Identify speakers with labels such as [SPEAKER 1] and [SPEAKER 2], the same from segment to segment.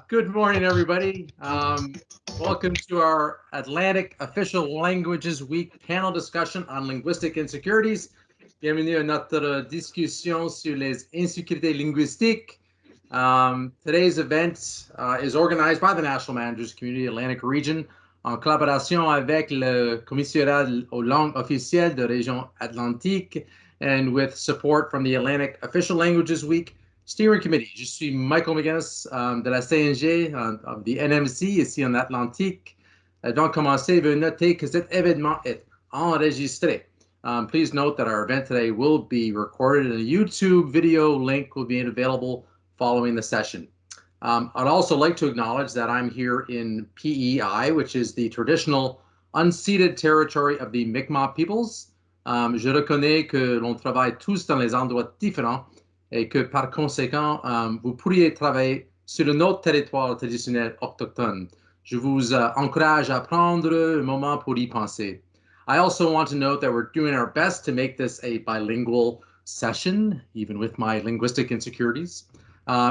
[SPEAKER 1] Good morning, everybody. Welcome to our Atlantic Official Languages Week panel discussion on linguistic insecurities. Bienvenue à notre discussion sur les insécurités linguistiques. Today's event is organized by the National Managers Community Atlantic Region en collaboration avec le Commissariat aux langues officielles de région Atlantique and with support from the Atlantic Official Languages Week Steering Committee. Je suis Michael McGinnis de la CNG, of the NMC, ici en Atlantique. Avant de commencer, veuillez noter que cet événement est enregistré. Please note that our event today will be recorded and a YouTube video link will be available following the session. I'd also like to acknowledge that I'm here in PEI, which is the traditional unceded territory of the Mi'kmaq peoples. Je reconnais que l'on travaille tous dans les endroits différents et que par conséquent, vous pourriez travailler sur notre territoire traditionnel autochtone. Je vous encourage à prendre un moment pour y penser. I also want to note that we're doing our best to make this a bilingual session, even with my linguistic insecurities.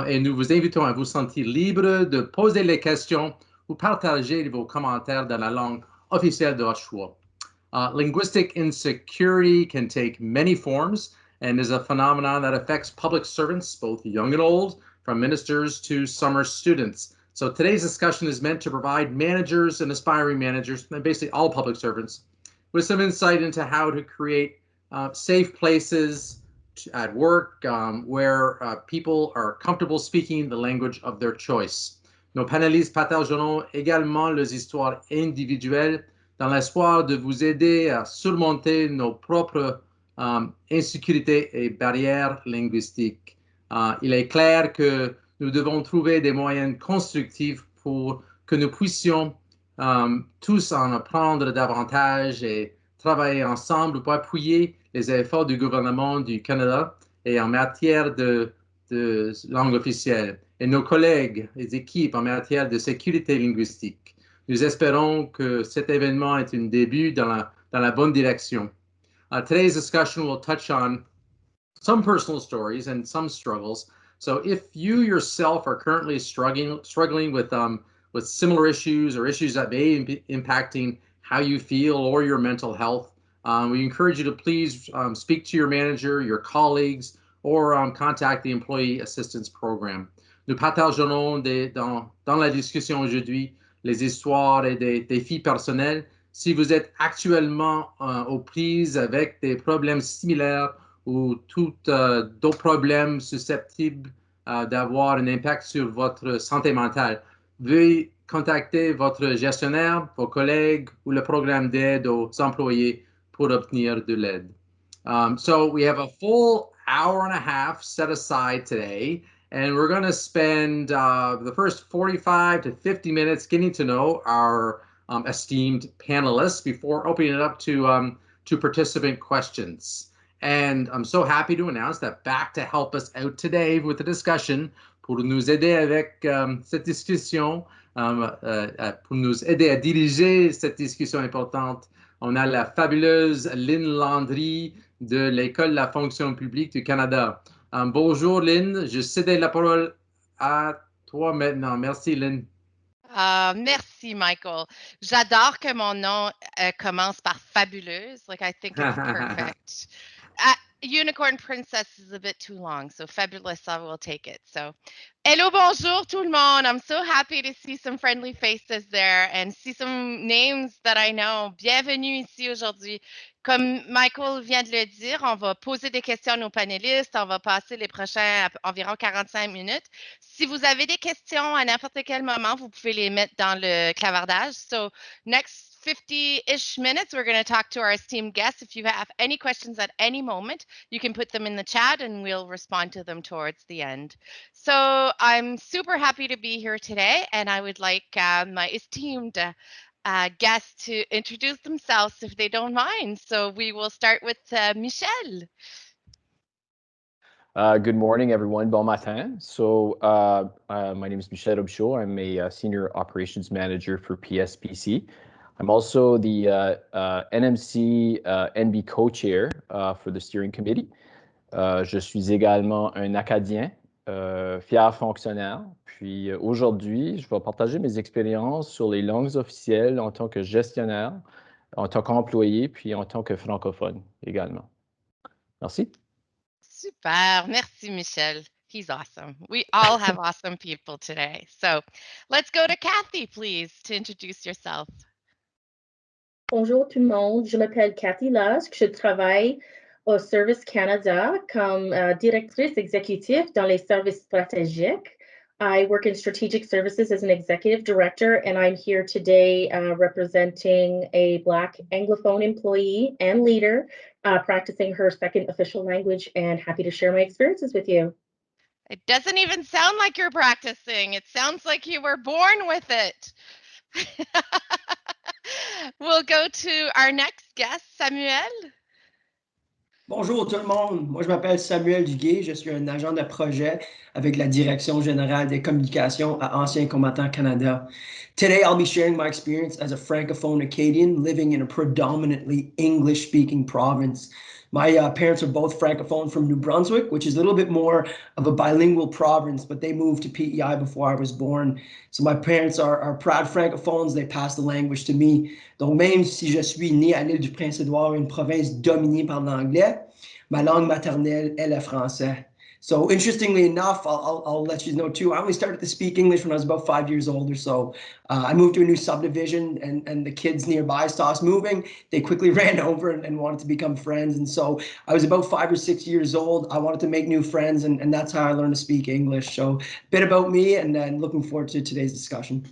[SPEAKER 1] Et nous vous invitons à vous sentir libre de poser les questions ou partager vos commentaires dans la langue officielle de votre choix. Linguistic insecurity can take many forms and is a phenomenon that affects public servants, both young and old, from ministers to summer students. So today's discussion is meant to provide managers and aspiring managers, and basically all public servants, with some insight into how to create safe places at work where people are comfortable speaking the language of their choice. Nos panélistes partageront également leurs histoires individuelles dans l'espoir de vous aider à surmonter nos propres insécurités et barrières linguistiques. Il est clair que nous devons trouver des moyens constructifs pour que nous puissions tous en apprendre davantage et travailler ensemble pour appuyer les efforts du gouvernement du Canada et en matière de langue officielle et nos collègues, les équipes en matière de sécurité linguistique. Nous espérons que cet événement est un début dans la bonne direction. Today's discussion will touch on some personal stories and some struggles. So if you yourself are currently struggling with similar issues or issues that may be impacting how you feel or your mental health, we encourage you to please speak to your manager, your colleagues, or contact the Employee Assistance Program. Nous partagerons dans la discussion aujourd'hui les histoires et des défis personnels. Si vous êtes actuellement aux prises avec des problèmes similaires ou d'autres problèmes susceptibles d'avoir un impact sur votre santé mentale, veuillez contacter votre gestionnaire, vos collègues ou le programme d'aide aux employés pour obtenir de l'aide. So we have a full hour and a half set aside today, and we're going to spend the first 45 to 50 minutes getting to know our esteemed panelists before opening it up to participant questions. And I'm so happy to announce that back to help us out today with the discussion, pour nous aider avec cette discussion, pour nous aider à diriger cette discussion importante, on a la fabuleuse Lynn Landry de l'École de la fonction publique du Canada. Bonjour Lynn, je cède la parole à toi maintenant. Merci Lynn.
[SPEAKER 2] Merci, Michael. J'adore que mon nom commence par fabuleuse. Like, I think it's perfect. Unicorn Princess is a bit too long, so fabulous, I will take it. So, hello, bonjour, tout le monde. I'm so happy to see some friendly faces there and see some names that I know. Bienvenue ici aujourd'hui. Comme Michael vient de le dire, on va poser des questions à nos panélistes. On va passer les prochains environ 45 minutes. Si vous avez des questions à n'importe quel moment, vous pouvez les mettre dans le clavardage. So, next 50-ish minutes, we're going to talk to our esteemed guests. If you have any questions at any moment, you can put them in the chat and we'll respond to them towards the end. So I'm super happy to be here today, and I would like my esteemed guests to introduce themselves if they don't mind. So we will start with Michel.
[SPEAKER 3] Good morning, everyone. Bon matin. So my name is Michel Robichaud. I'm a Senior Operations Manager for PSPC. I'm also the NMC NB Co-Chair for the Steering Committee. Je suis également un Acadien fier fonctionnaire. Puis aujourd'hui, je vais partager mes expériences sur les langues officielles en tant que gestionnaire, en tant qu'employé, puis en tant que francophone également. Merci.
[SPEAKER 2] Super. Merci, Michel. He's awesome. We all have awesome people today. So let's go to Kathy, please, to introduce yourself.
[SPEAKER 4] Bonjour tout le monde, je m'appelle Cathy Lusk, je travaille au Service Canada comme directrice exécutive dans les services stratégiques. I work in strategic services as an executive director, and I'm here today representing a Black Anglophone employee and leader practicing her second official language, and happy to share my experiences with you.
[SPEAKER 2] It doesn't even sound like you're practicing. It sounds like you were born with it. We'll go to our next guest, Samuel.
[SPEAKER 5] Bonjour tout le monde, moi je m'appelle Samuel Duguay, je suis un agent de projet avec la Direction générale des communications à Anciens combattants Canada. Today I'll be sharing my experience as a Francophone Acadian living in a predominantly English-speaking province. My parents are both Francophone from New Brunswick, which is a little bit more of a bilingual province, but they moved to PEI before I was born. So my parents are proud Francophones, they passed the language to me. Donc même si je suis né à l'île du Prince-Édouard, une province dominée par l'anglais, ma langue maternelle est le français. So interestingly enough, I'll let you know too, I only started to speak English when I was about 5 years old or so. I moved to a new subdivision and the kids nearby saw us moving. They quickly ran over and wanted to become friends. And so I was about 5 or 6 years old. I wanted to make new friends and that's how I learned to speak English. So a bit about me and then looking forward to today's discussion.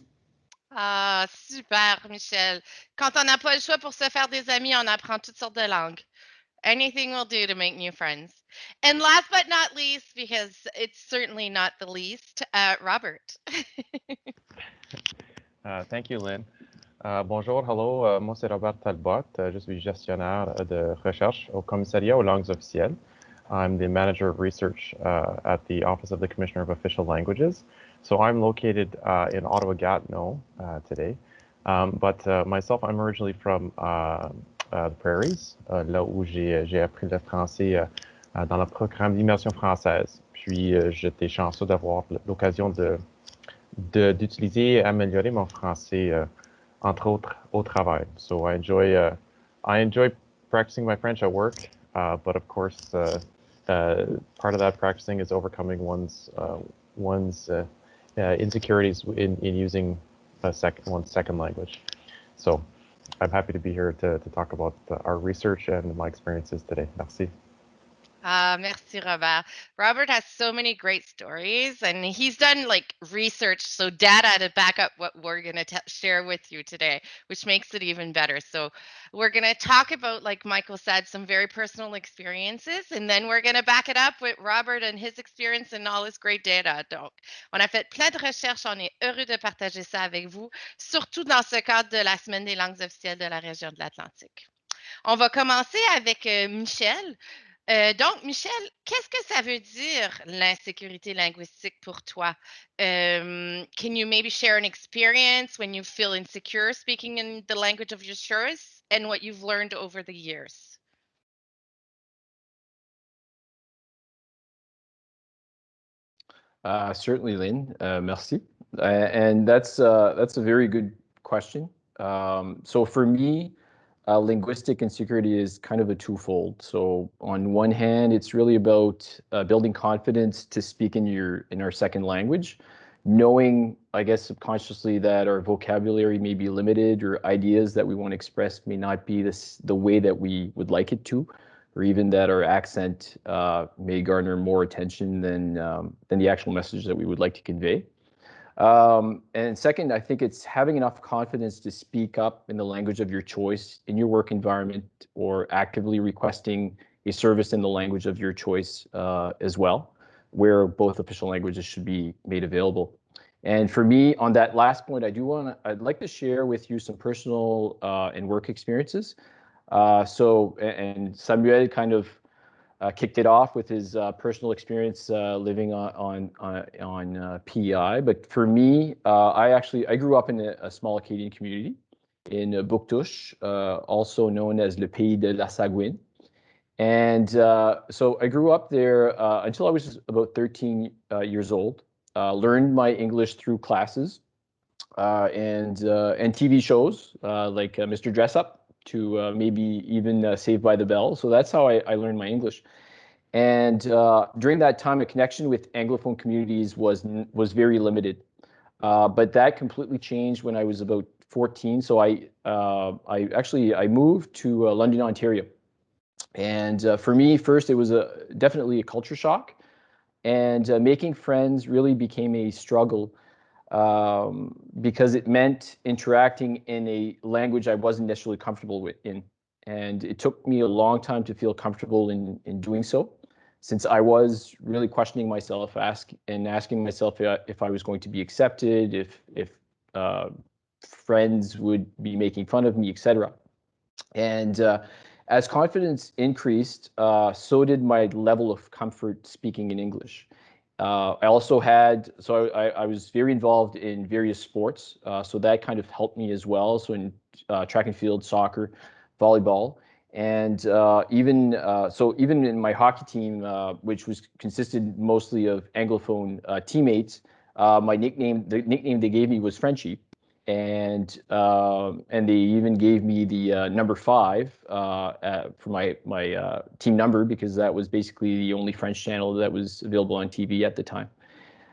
[SPEAKER 2] Ah, super, Michel. Quand on n'a pas le choix pour se faire des amis, on apprend toutes sortes de langues. Anything will do to make new friends. And last but not least, because it's certainly not the least, Robert.
[SPEAKER 6] Thank you, Lynn. Bonjour, hello. Moi, c'est Robert Talbot. Je suis gestionnaire de recherche au commissariat aux langues officielles. I'm the manager of research at the Office of the Commissioner of Official Languages. So I'm located in Ottawa-Gatineau today. But myself, I'm originally from the Prairies, là où j'ai appris le français dans le programme d'immersion française. Puis j'étais chanceux d'avoir l'occasion d'utiliser et améliorer mon français, entre autres, au travail. So I enjoy practicing my French at work, but of course, part of that practicing is overcoming one's insecurities in using one's second language. So I'm happy to be here to talk about our research and my experiences today. Merci.
[SPEAKER 2] Merci, Robert. Robert has so many great stories, and he's done like research, so data to back up what we're going to share with you today, which makes it even better. So we're going to talk about, like Michael said, some very personal experiences, and then we're going to back it up with Robert and his experience and all his great data. Donc, on a fait plein de recherches, on est heureux de partager ça avec vous, surtout dans ce cadre de la Semaine des langues officielles de la région de l'Atlantique. On va commencer avec Michel. Donc, Michel, qu'est-ce que ça veut dire l'insécurité linguistique pour toi? Can you maybe share an experience when you feel insecure speaking in the language of your choice and what you've learned over the years?
[SPEAKER 3] Certainly, Lynn. Merci. And that's a very good question. So for me, linguistic insecurity is kind of a twofold. So on one hand, it's really about building confidence to speak in our second language, knowing, I guess, subconsciously that our vocabulary may be limited or ideas that we want to express may not be the way that we would like it to, or even that our accent may garner more attention than the actual message that we would like to convey. And second, I think it's having enough confidence to speak up in the language of your choice in your work environment or actively requesting a service in the language of your choice as well, where both official languages should be made available. And for me, on that last point, I'd like to share with you some personal and work experiences. And Samuel kind of kicked it off with his personal experience living on PEI. But for me, I grew up in a small Acadian community in Bouctouche, also known as le Pays de la Sagouine. And so I grew up there until I was about 13 years old. Learned my English through classes and TV shows like Mr. Dress Up to maybe even Saved by the Bell. So that's how I learned my English. And during that time, a connection with Anglophone communities was very limited. But that completely changed when I was about 14. So I moved to London, Ontario. And for me, first, it was definitely a culture shock. And making friends really became a struggle because it meant interacting in a language I wasn't necessarily comfortable in. And it took me a long time to feel comfortable in doing so, since I was really questioning myself, asking myself if I was going to be accepted, if friends would be making fun of me, etc. And as confidence increased, so did my level of comfort speaking in English. I also I was very involved in various sports, so that kind of helped me as well. So in track and field, soccer, volleyball, and even in my hockey team, which consisted mostly of Anglophone teammates, the nickname they gave me was Frenchie. And they even gave me the number 5 for my team number, because that was basically the only French channel that was available on TV at the time.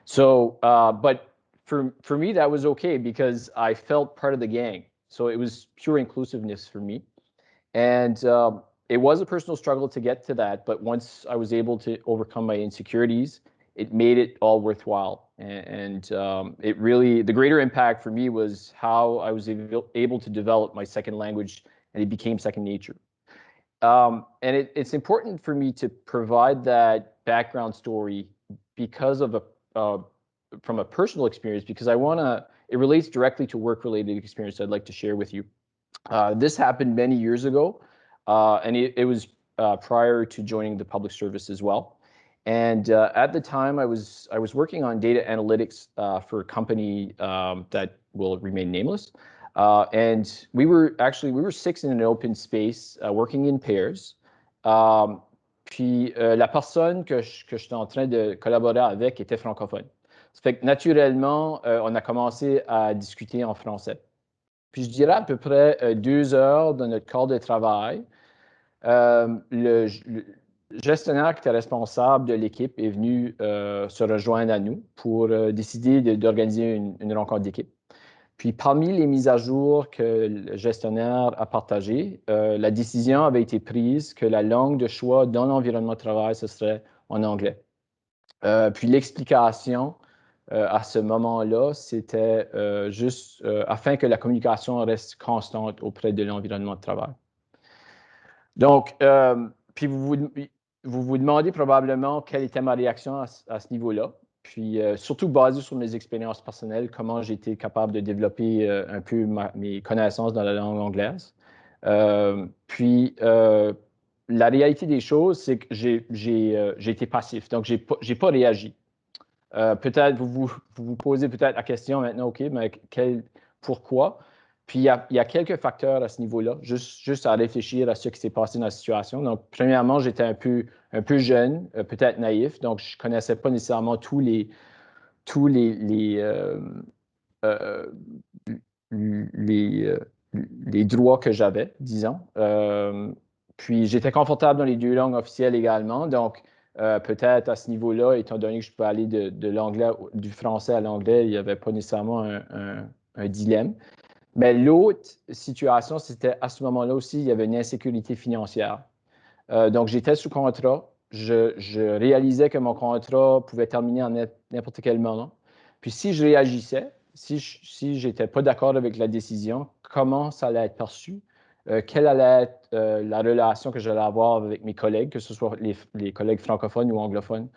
[SPEAKER 3] So, but for me, that was okay because I felt part of the gang. So it was pure inclusiveness for me. And it was a personal struggle to get to that. But once I was able to overcome my insecurities, it made it all worthwhile. And it really, the greater impact for me was how I was able to develop my second language, and it became second nature. And it's important for me to provide that background story because of from a personal experience, because it relates directly to work-related experience I'd like to share with you. This happened many years ago, and it was prior to joining the public service as well. And at the time, I was working on data analytics for a company that will remain nameless. And we were 6 in an open space, working in pairs. Puis la personne que j'étais en train de collaborer avec était francophone. Ça fait que naturellement, on a commencé à discuter en français. Puis je dirais à peu près 2 heures de notre corps de travail, le gestionnaire qui était responsable de l'équipe est venu se rejoindre à nous pour décider d'organiser une rencontre d'équipe. Puis parmi les mises à jour que le gestionnaire a partagées, la décision avait été prise que la langue de choix dans l'environnement de travail, ce serait en anglais. Puis l'explication à ce moment-là, c'était juste afin que la communication reste constante auprès de l'environnement de travail. Donc, puis vous vous demandez probablement quelle était ma réaction à ce niveau-là. Puis, surtout basé sur mes expériences personnelles, comment j'ai été capable de développer un peu mes connaissances dans la langue anglaise. Puis, la réalité des choses, c'est que j'ai été passif. Donc, j'ai pas réagi. Peut-être vous posez peut-être la question maintenant, OK, mais pourquoi? Puis, il y a quelques facteurs à ce niveau-là, juste à réfléchir à ce qui s'est passé dans la situation. Donc, premièrement, j'étais un peu jeune, peut-être naïf, donc je ne connaissais pas nécessairement tous les droits que j'avais, disons. Puis, j'étais confortable dans les 2 langues officielles également, donc peut-être à ce niveau-là, étant donné que je peux aller de l'anglais, du français à l'anglais, il n'y avait pas nécessairement un dilemme. Mais l'autre situation, c'était à ce moment-là aussi, il y avait une insécurité financière. Donc, j'étais sous contrat. Je réalisais que mon contrat pouvait terminer en n'importe quel moment. Puis, si je réagissais, si je n'étais pas d'accord avec la décision, comment ça allait être perçu? Quelle allait être la relation que j'allais avoir avec mes collègues, que ce soit les collègues francophones ou anglophones.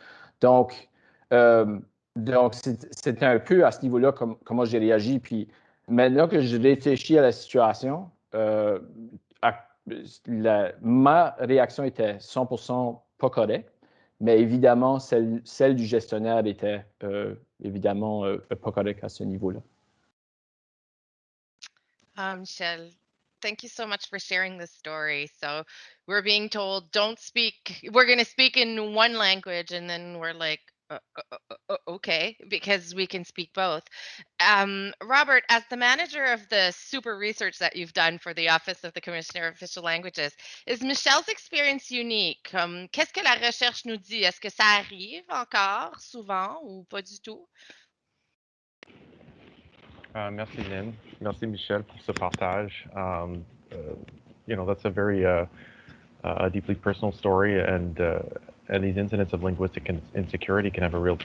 [SPEAKER 3] Donc c'était un peu à ce niveau-là comment j'ai réagi. Puis maintenant que je réfléchis à la situation, ma réaction était 100% pas correcte, mais évidemment, celle du gestionnaire était évidemment pas correcte à ce niveau-là.
[SPEAKER 2] Michel, Thank you so much for sharing this story. So we're being told, don't speak, we're going to speak in one language, and then we're like, okay, because we can speak both. Robert, as the manager of the super research that you've done for the Office of the Commissioner of Official Languages, is Michelle's experience unique? Qu'est-ce que la recherche nous dit? Est-ce que ça arrive encore souvent ou pas du tout?
[SPEAKER 6] Merci Lynn. Merci Michel pour ce partage. That's a very deeply personal story, and these incidents of linguistic insecurity can have a real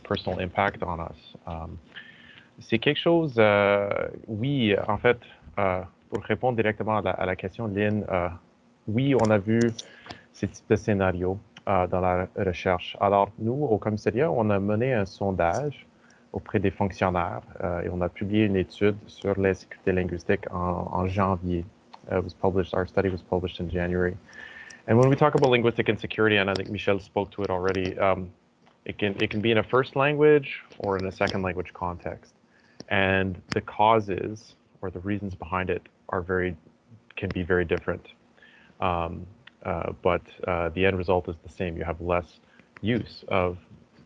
[SPEAKER 6] personal impact on us. C'est quelque chose, oui, en fait, pour répondre directement à la question, Lynn, oui, on a vu ces types de scénarios dans la recherche. Alors, nous, au commissariat, on a mené un sondage auprès des fonctionnaires et on a publié une étude sur l'insécurité linguistique en janvier. Our study was published in January. And when we talk about linguistic insecurity, and I think Michel spoke to it already, it can be in a first language or in a second language context. And the causes or the reasons behind it can be very different. But the end result is the same. You have less use of,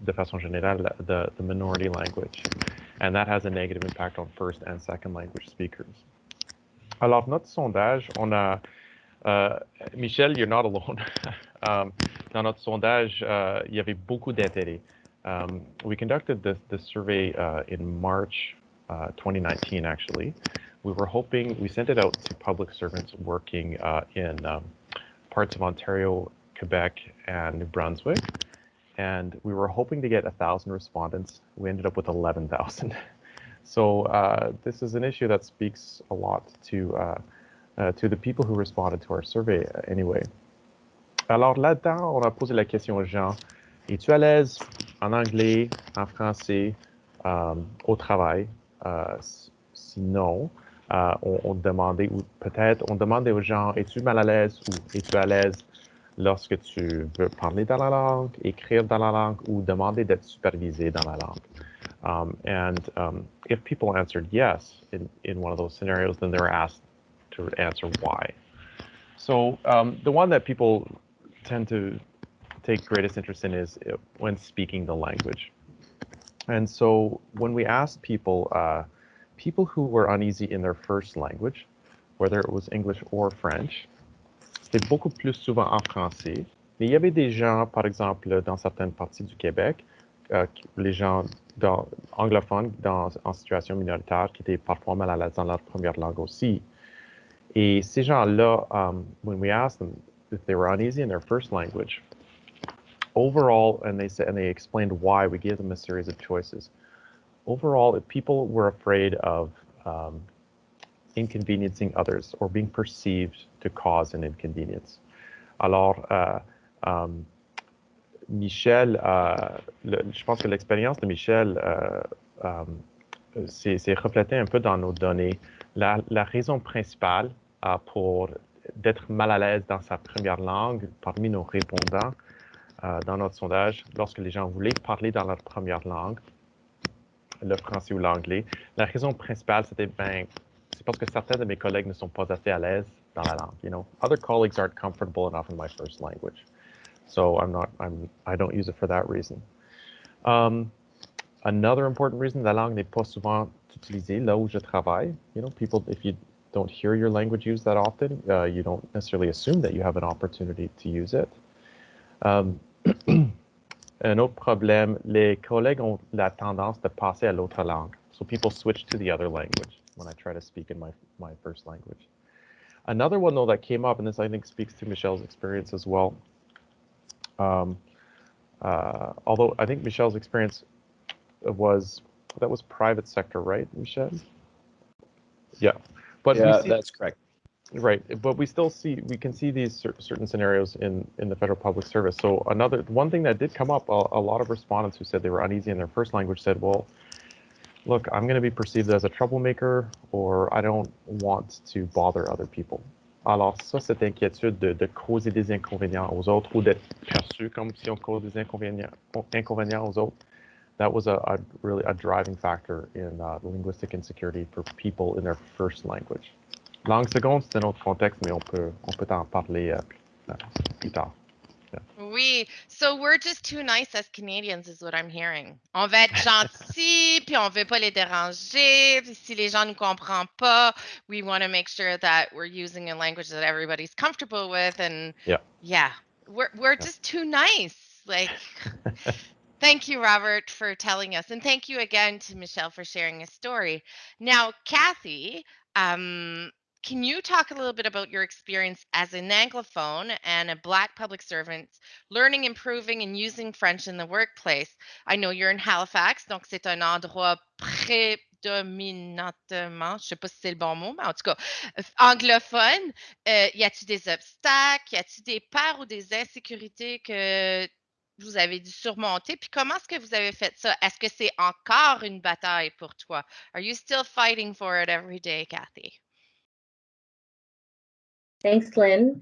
[SPEAKER 6] de façon générale, the minority language. And that has a negative impact on first and second language speakers. Alors, notre sondage, on a... Michel, you're not alone. Dans notre sondage, il y avait beaucoup d'intérêt. We conducted the survey in March 2019, actually. We sent it out to public servants working in parts of Ontario, Quebec, and New Brunswick. And we were hoping to get 1,000 respondents. We ended up with 11,000. So this is an issue that speaks a lot to the people who responded to our survey anyway. Alors là-dedans, on a posé la question aux gens, es-tu à l'aise en anglais, en français, au travail? Sinon, on demandait, ou peut-être on demandait aux gens, es-tu mal à l'aise ou es-tu à l'aise lorsque tu veux parler dans la langue, écrire dans la langue ou demander d'être supervisé dans la langue? If people answered yes in one of those scenarios, then they were asked to answer why. So the one that people tend to take greatest interest in is when speaking the language. And so when we asked people, people who were uneasy in their first language, whether it was English or French, c'était beaucoup plus souvent en français. Mais il y avait des gens, par exemple, dans certaines parties du Québec, les gens anglophones en situation minoritaire qui étaient parfois mal à l'aise dans leur première langue aussi. Et ces gens-là, when we asked them if they were uneasy in their first language, overall, and they explained why, we gave them a series of choices. Overall, if people were afraid of inconveniencing others or being perceived to cause an inconvenience. Alors, Michel, je pense que l'expérience de Michel s'est reflétée un peu dans nos données. La raison principale pour d'être mal à l'aise dans sa première langue parmi nos répondants dans notre sondage, lorsque les gens voulaient parler dans leur première langue, le français ou l'anglais, la raison principale, c'était c'est parce que certains de mes collègues ne sont pas assez à l'aise dans la langue. You know, other colleagues aren't comfortable enough in my first language, so I don't use it for that reason. Another important reason, la langue n'est pas souvent utilisée là où je travaille. You know, people, if you don't hear your language used that often, you don't necessarily assume that you have an opportunity to use it. Un autre problème, les collègues ont la tendance de passer à l'autre langue. So people switch to the other language when I try to speak in my first language. Another one, though, that came up, and this I think speaks to Michelle's experience as well. Although I think Michelle's experience was private sector, right, Michelle? Yeah. But
[SPEAKER 3] yeah, that's correct.
[SPEAKER 6] Right, but we can see these certain scenarios in the federal public service. So one thing that did come up, a lot of respondents who said they were uneasy in their first language said, well, look, I'm going to be perceived as a troublemaker, or I don't want to bother other people. Alors ça, cette inquiétude de causer des inconvénients aux autres ou d'être perçu comme si on cause des inconvénients aux autres, that was really a driving factor in linguistic insecurity for people in their first language. Langue seconde, c'est un autre contexte, mais on peut en parler plus tard.
[SPEAKER 2] Oui, so we're just too nice as Canadians is what I'm hearing. On va être gentil, puis on veut pas les déranger, puis si les gens ne comprennent pas, we want to make sure that we're using a language that everybody's comfortable with, and yeah, we're just too nice. Like, thank you, Robert, for telling us, and thank you again to Michelle for sharing a story. Now, Kathy, can you talk a little bit about your experience as an Anglophone and a Black public servant, learning, improving, and using French in the workplace? I know you're in Halifax, donc c'est un endroit prédominantement, je sais pas si c'est le bon mot, mais en tout cas, anglophone. Y a-t-il des obstacles? Y a-t-il des peurs ou des insécurités que vous avez dû surmonter? Puis comment est-ce que vous avez fait ça? Est-ce que c'est encore une bataille pour toi? Are you still fighting for it every day, Kathy?
[SPEAKER 4] Thanks, Lynn.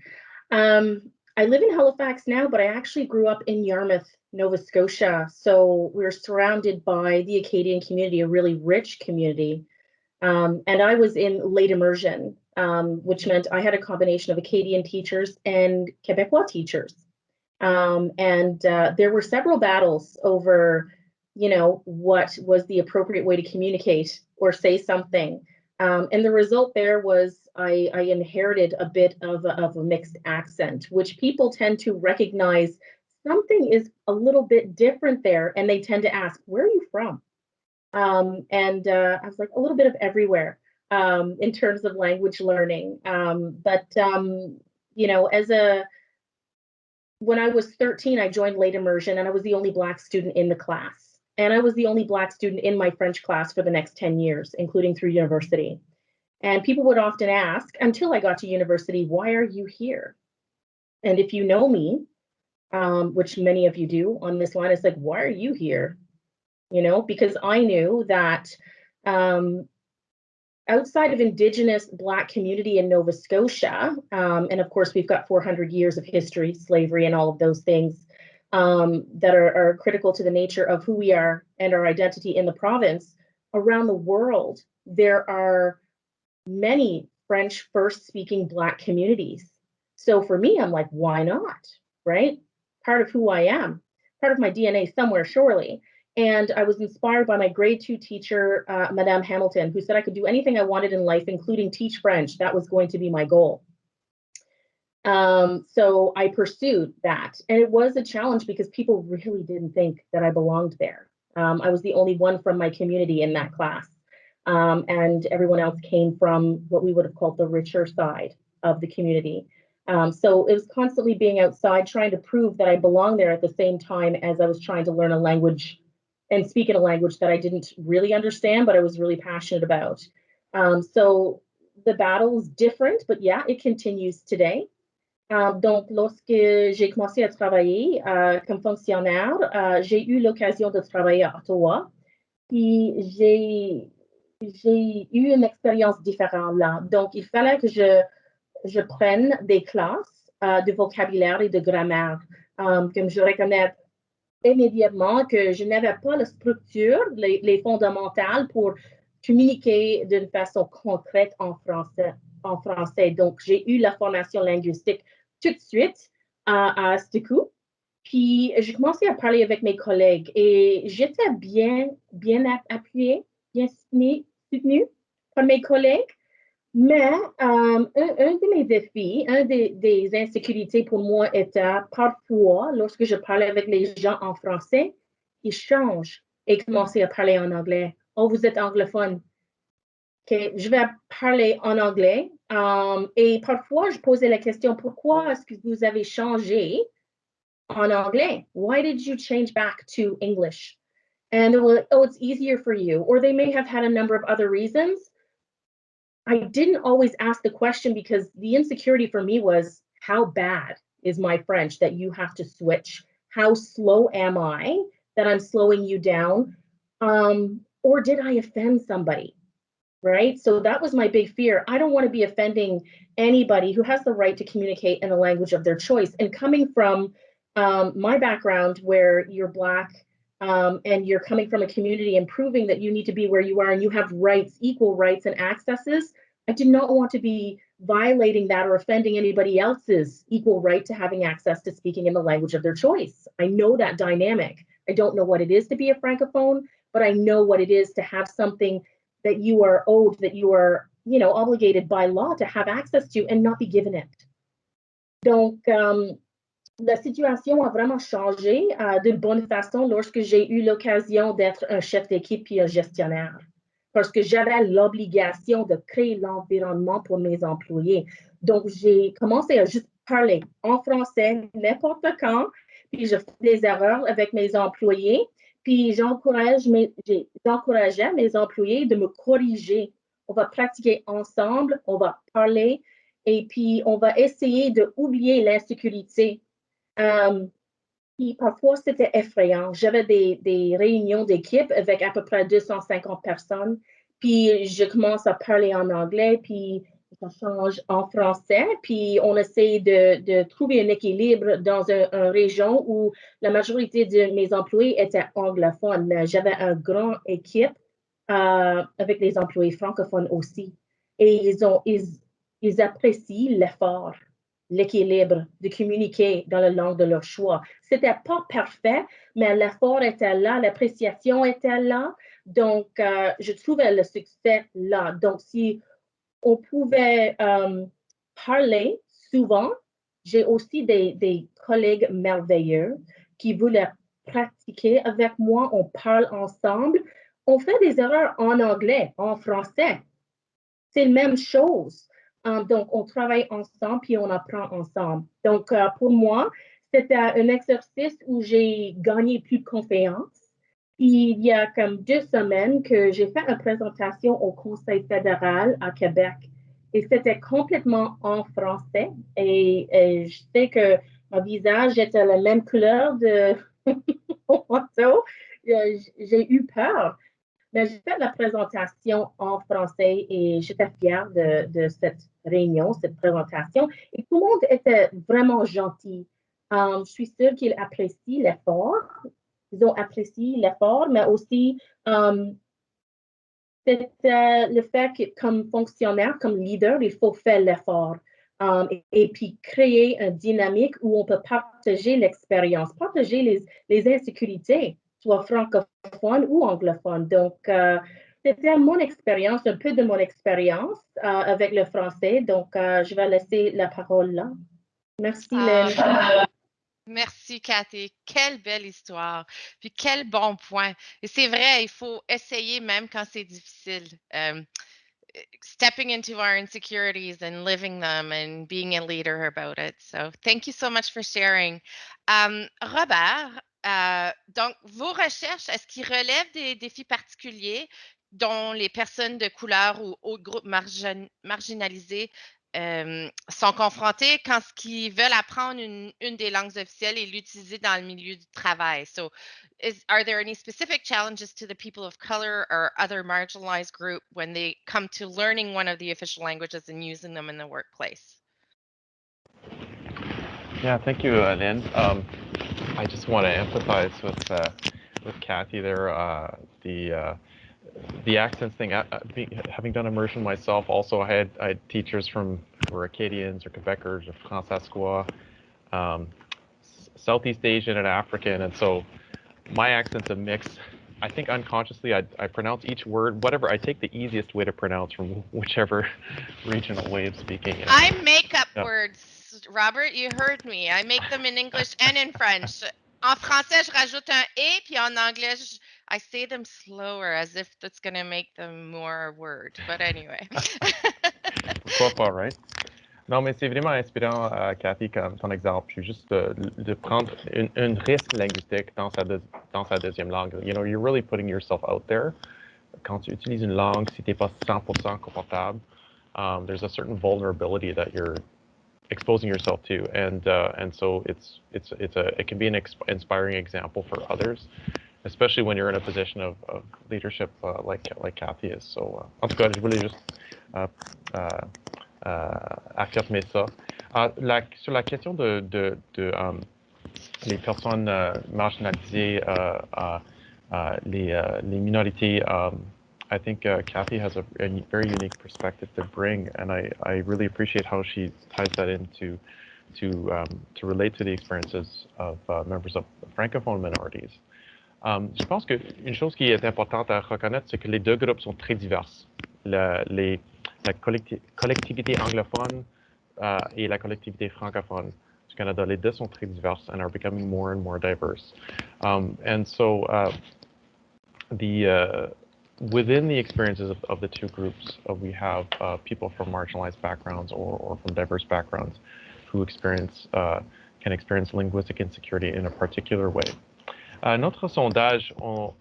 [SPEAKER 4] I live in Halifax now, but I actually grew up in Yarmouth, Nova Scotia. So we're surrounded by the Acadian community, a really rich community. And I was in late immersion, which meant I had a combination of Acadian teachers and Quebecois teachers. And there were several battles over, what was the appropriate way to communicate or say something. And the result there was I inherited a bit of a mixed accent, which people tend to recognize something is a little bit different there. And they tend to ask, where are you from? And I was like, a little bit of everywhere in terms of language learning. When I was 13, I joined late immersion and I was the only Black student in the class. And I was the only Black student in my French class for the next 10 years, including through university. And people would often ask, until I got to university, why are you here? And if you know me, which many of you do on this line, it's like, why are you here? Because I knew that outside of Indigenous Black community in Nova Scotia, and of course, we've got 400 years of history, slavery, and all of those things that are critical to the nature of who we are and our identity in the province. Around the world, there are many French first-speaking Black communities. So for me, I'm like, why not, right? Part of who I am, part of my DNA somewhere, surely. And I was inspired by my grade 2 teacher, Madame Hamilton, who said I could do anything I wanted in life, including teach French. That was going to be my goal. So I pursued that. And it was a challenge because people really didn't think that I belonged there. I was the only one from my community in that class. And everyone else came from what we would have called the richer side of the community. So it was constantly being outside, trying to prove that I belonged there at the same time as I was trying to learn a language and speak in a language that I didn't really understand, but I was really passionate about. So the battle is different, but yeah, it continues today. Donc, lorsque j'ai commencé à travailler comme fonctionnaire, j'ai eu l'occasion de travailler à Ottawa. Puis j'ai eu une expérience différente là. Donc, il fallait que je prenne des classes de vocabulaire et de grammaire. Comme je reconnais immédiatement que je n'avais pas la structure, les fondamentales pour communiquer d'une façon concrète en français. Donc, j'ai eu la formation linguistique tout de suite à ce coup. Puis, j'ai commencé à parler avec mes collègues et j'étais bien appuyée, bien soutenue par mes collègues. Mais un de mes défis, des insécurités pour moi était parfois, lorsque je parlais avec les gens en français, ils changent et commencent à parler en anglais. Oh, vous êtes anglophone. Okay, je vais parler en anglais. Et parfois, je posais la question, pourquoi est-ce que vous avez changé en anglais? Why did you change back to English? And they were like, oh, it's easier for you. Or they may have had a number of other reasons. I didn't always ask the question because the insecurity for me was, how bad is my French that you have to switch? How slow am I that I'm slowing you down? Or did I offend somebody? Right? So that was my big fear. I don't want to be offending anybody who has the right to communicate in the language of their choice. And coming from my background where you're Black and you're coming from a community and proving that you need to be where you are and you have rights, equal rights and accesses, I did not want to be violating that or offending anybody else's equal right to having access to speaking in the language of their choice. I know that dynamic. I don't know what it is to be a francophone, but I know what it is to have something that you are owed, that you are, obligated by law to have access to and not be given it. Donc, la situation a vraiment changé d'une bonne façon lorsque j'ai eu l'occasion d'être un chef d'équipe puis un gestionnaire, parce que j'avais l'obligation de créer l'environnement pour mes employés. Donc, j'ai commencé à juste parler en français n'importe quand, puis je fais des erreurs avec mes employés, puis j'encourageais mes employés de me corriger. On va pratiquer ensemble, on va parler, et puis on va essayer d'oublier l'insécurité. Puis parfois, c'était effrayant. J'avais des réunions d'équipe avec à peu près 250 personnes. Puis je commence à parler en anglais, puis ça change en français. Puis on essaie de trouver un équilibre dans une région où la majorité de mes employés étaient anglophones. Mais j'avais une grande équipe avec des employés francophones aussi. Et ils apprécient l'effort, l'équilibre, de communiquer dans la langue de leur choix. C'était pas parfait, mais l'effort était là, l'appréciation était là. Donc, je trouvais le succès là. Donc, si on pouvait parler souvent, j'ai aussi des collègues merveilleux qui voulaient pratiquer avec moi. On parle ensemble. On fait des erreurs en anglais, en français. C'est la même chose. Donc, on travaille ensemble puis on apprend ensemble. Donc, pour moi, c'était un exercice où j'ai gagné plus de confiance. Il y a comme 2 semaines que j'ai fait une présentation au Conseil fédéral à Québec. Et c'était complètement en français. Et je sais que mon visage était la même couleur de mon manteau. J'ai eu peur. Mais j'ai fait la présentation en français et j'étais fière de cette réunion, cette présentation. Et tout le monde était vraiment gentil. Je suis sûre qu'ils apprécient l'effort. Ils ont apprécié l'effort, mais aussi c'était le fait que comme fonctionnaire, comme leader, il faut faire l'effort. Et puis créer une dynamique où on peut partager l'expérience, partager les insécurités, soit francophone ou anglophone. Donc, c'était mon expérience, un peu de mon expérience avec le français. Donc, je vais laisser la parole là. Merci, Lynn.
[SPEAKER 2] Merci, Cathy. Quelle belle histoire. Puis quel bon point. Et c'est vrai, il faut essayer même quand c'est difficile. Stepping into our insecurities and living them and being a leader about it. So thank you so much for sharing. Robert, donc vos recherches, est-ce qu'ils relèvent des défis particuliers dont les personnes de couleur ou autres groupes marginalisés sont confrontés quand ils veulent apprendre une des langues officielles et l'utiliser dans le milieu du travail? So, are there any specific challenges to the people of color or other marginalized group when they come to learning one of the official languages and using them in the workplace?
[SPEAKER 6] Yeah, thank you, Lynn. I just want to empathize with Cathy there. The accents thing, having done immersion myself, also I had teachers who were Acadians or Quebecers or François, Southeast Asian and African, and so my accent's a mix. I think unconsciously I pronounce each word, whatever, I take the easiest way to pronounce from whichever regional way of speaking.
[SPEAKER 2] I make up words, Robert, you heard me. I make them in English and in French. En français, je rajoute un « et », puis en anglais, I say them slower as if that's going to make them more word. But anyway.
[SPEAKER 6] Pourquoi pas, right? Non, mais c'est vraiment inspirant, Cathy, comme ton exemple. Puis juste de prendre un risque linguistique dans sa deuxième langue. You know, you're really putting yourself out there. Quand tu utilises une langue, si tu n'es pas 100% confortable, there's a certain vulnerability that you're exposing yourself to, and so it can be an inspiring example for others, especially when you're in a position of leadership like Cathy is. So, en tout cas, je voulais juste affirmer ça. Sur la question de les personnes marginalisées, les minorités I think Kathy has a very unique perspective to bring, and I really appreciate how she ties that into to relate to the experiences of members of francophone minorities. Je pense qu'une chose qui est importante à reconnaître, c'est que les deux groupes sont très divers. La collectivité anglophone et la collectivité francophone du Canada, les deux sont très diverses and are becoming more and more diverse. And so within the experiences of the two groups, we have people from marginalized backgrounds or from diverse backgrounds who can experience linguistic insecurity in a particular way. Notre sondage, on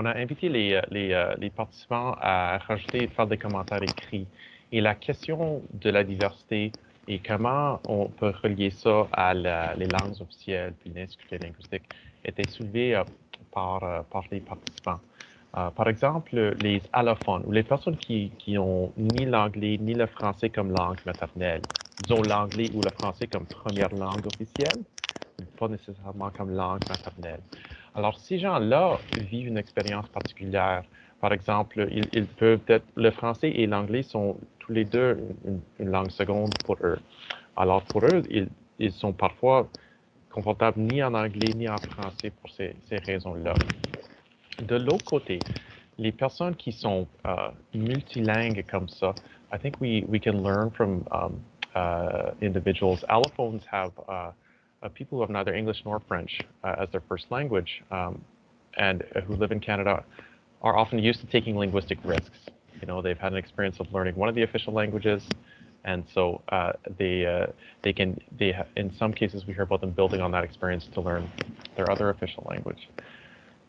[SPEAKER 6] a invité les participants à rajouter et faire des commentaires écrits. Et la question de la diversité et comment on peut relier ça à les langues officielles puis l'insécurité linguistique était soulevée par les participants. Par exemple, les allophones, ou les personnes qui ont ni l'anglais ni le français comme langue maternelle, disons l'anglais ou le français comme première langue officielle, pas nécessairement comme langue maternelle. Alors, ces gens-là vivent une expérience particulière. Par exemple, ils peuvent être, le français et l'anglais sont tous les deux une langue seconde pour eux. Alors, pour eux, ils sont parfois confortables ni en anglais ni en français pour ces raisons-là. De l'autre côté, les personnes qui sont multilingues comme ça, I think we can learn from individuals. Allophones have people who have neither English nor French as their first language and who live in Canada are often used to taking linguistic risks. You know, they've had an experience of learning one of the official languages, and so in some cases we hear about them building on that experience to learn their other official language.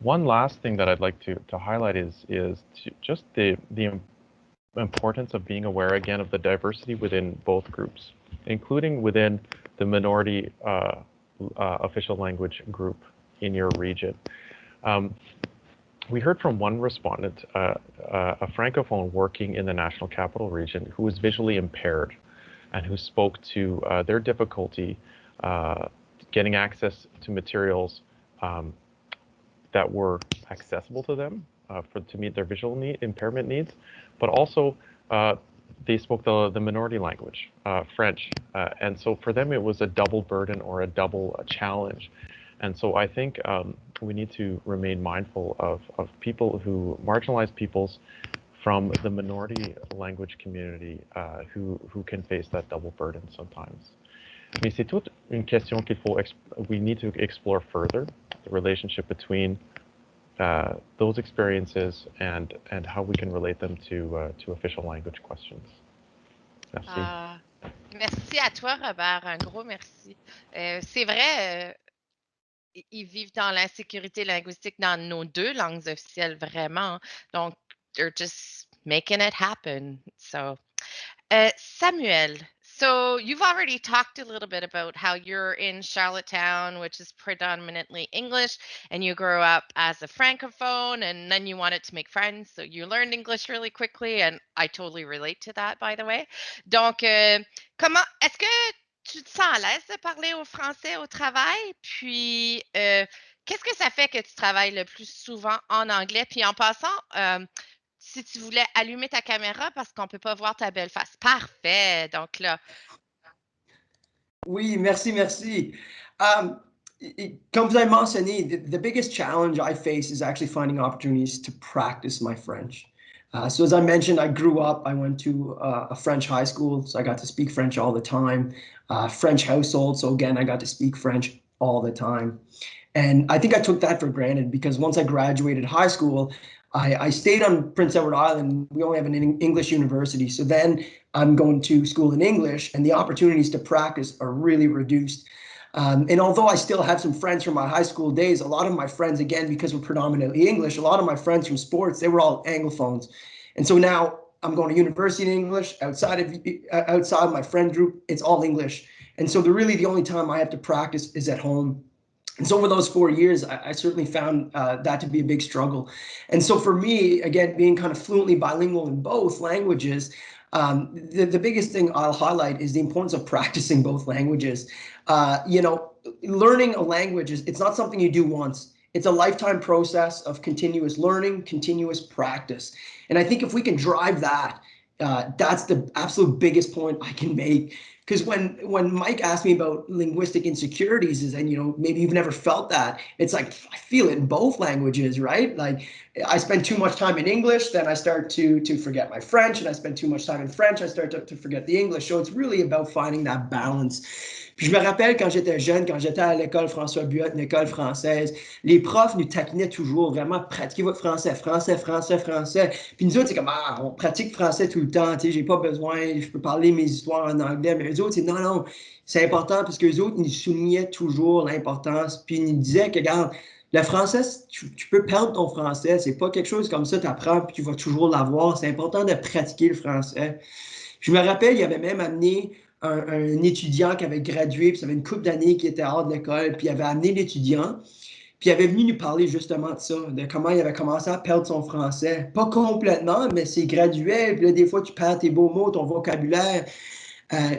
[SPEAKER 6] One last thing that I'd like to highlight is just the importance of being aware again of the diversity within both groups, including within the minority official language group in your region. We heard from one respondent, a francophone working in the National Capital Region who was visually impaired and who spoke to their difficulty getting access to materials that were accessible to them to meet their visual impairment needs, but also they spoke the minority language, French, and so for them it was a double burden or a double challenge. And so I think we need to remain mindful of people marginalized peoples from the minority language community who can face that double burden sometimes. Mais c'est toute une question we need to explore further, the relationship between those experiences and how we can relate them to official language questions. Merci.
[SPEAKER 2] Merci à toi, Robert. Un gros merci. C'est vrai, ils vivent dans l'insécurité linguistique dans nos deux langues officielles, vraiment. Donc, they're just making it happen. So, Samuel, so you've already talked a little bit about how you're in Charlottetown, which is predominantly English, and you grew up as a francophone, and then you wanted to make friends, so you learned English really quickly, and I totally relate to that, by the way. Donc, est-ce que tu te sens à l'aise de parler au français au travail? Puis, qu'est-ce que ça fait que tu travailles le plus souvent en anglais? Puis, en passant, si tu voulais allumer ta caméra parce qu'on ne peut pas voir ta belle face. Parfait. Donc là.
[SPEAKER 5] Oui, merci. Comme vous avez mentionné, the biggest challenge I face is actually finding opportunities to practice my French. So as I mentioned, I grew up, I went to a French high school, so I got to speak French all the time. French household, so again, I got to speak French all the time. And I think I took that for granted because once I graduated high school, I stayed on Prince Edward Island. We only have an English university. So then I'm going to school in English and the opportunities to practice are really reduced. And although I still have some friends from my high school days, a lot of my friends, again, because we're predominantly English, a lot of my friends from sports, they were all Anglophones. And so now I'm going to university in English. Outside my friend group, it's all English. And so really the only time I have to practice is at home. And so over those 4 years, I certainly found that to be a big struggle. And so for me, again, being kind of fluently bilingual in both languages, the biggest thing I'll highlight is the importance of practicing both languages. Learning a language, it's not something you do once. It's a lifetime process of continuous learning, continuous practice. And I think if we can drive that, that's the absolute biggest point I can make. Because when Mike asked me about linguistic insecurities, and maybe you've never felt that, it's like I feel it in both languages, right? Like I spend too much time in English, then I start to forget my French, and I spend too much time in French, I start to forget the English. So it's really about finding that balance. Puis je me rappelle quand j'étais jeune, quand j'étais à l'école François Buot, une école française, les profs nous taquinaient toujours, vraiment, pratiquez votre français, français, français, français. Puis nous autres, c'est comme, on pratique français tout le temps, tu sais, j'ai pas besoin, je peux parler mes histoires en anglais, mais eux autres, c'est non, c'est important parce qu'eux autres, ils soulignaient toujours l'importance, puis ils nous disaient que, regarde, le français, tu peux perdre ton français, c'est pas quelque chose comme ça, tu apprends, puis tu vas toujours l'avoir, c'est important de pratiquer le français. Je me rappelle, il avait même amené un étudiant qui avait gradué, puis ça avait une couple d'années qui était hors de l'école, puis il avait amené l'étudiant, puis il avait venu nous parler justement de ça, de comment il avait commencé à perdre son français. Pas complètement, mais c'est graduel, puis là, des fois, tu perds tes beaux mots, ton vocabulaire,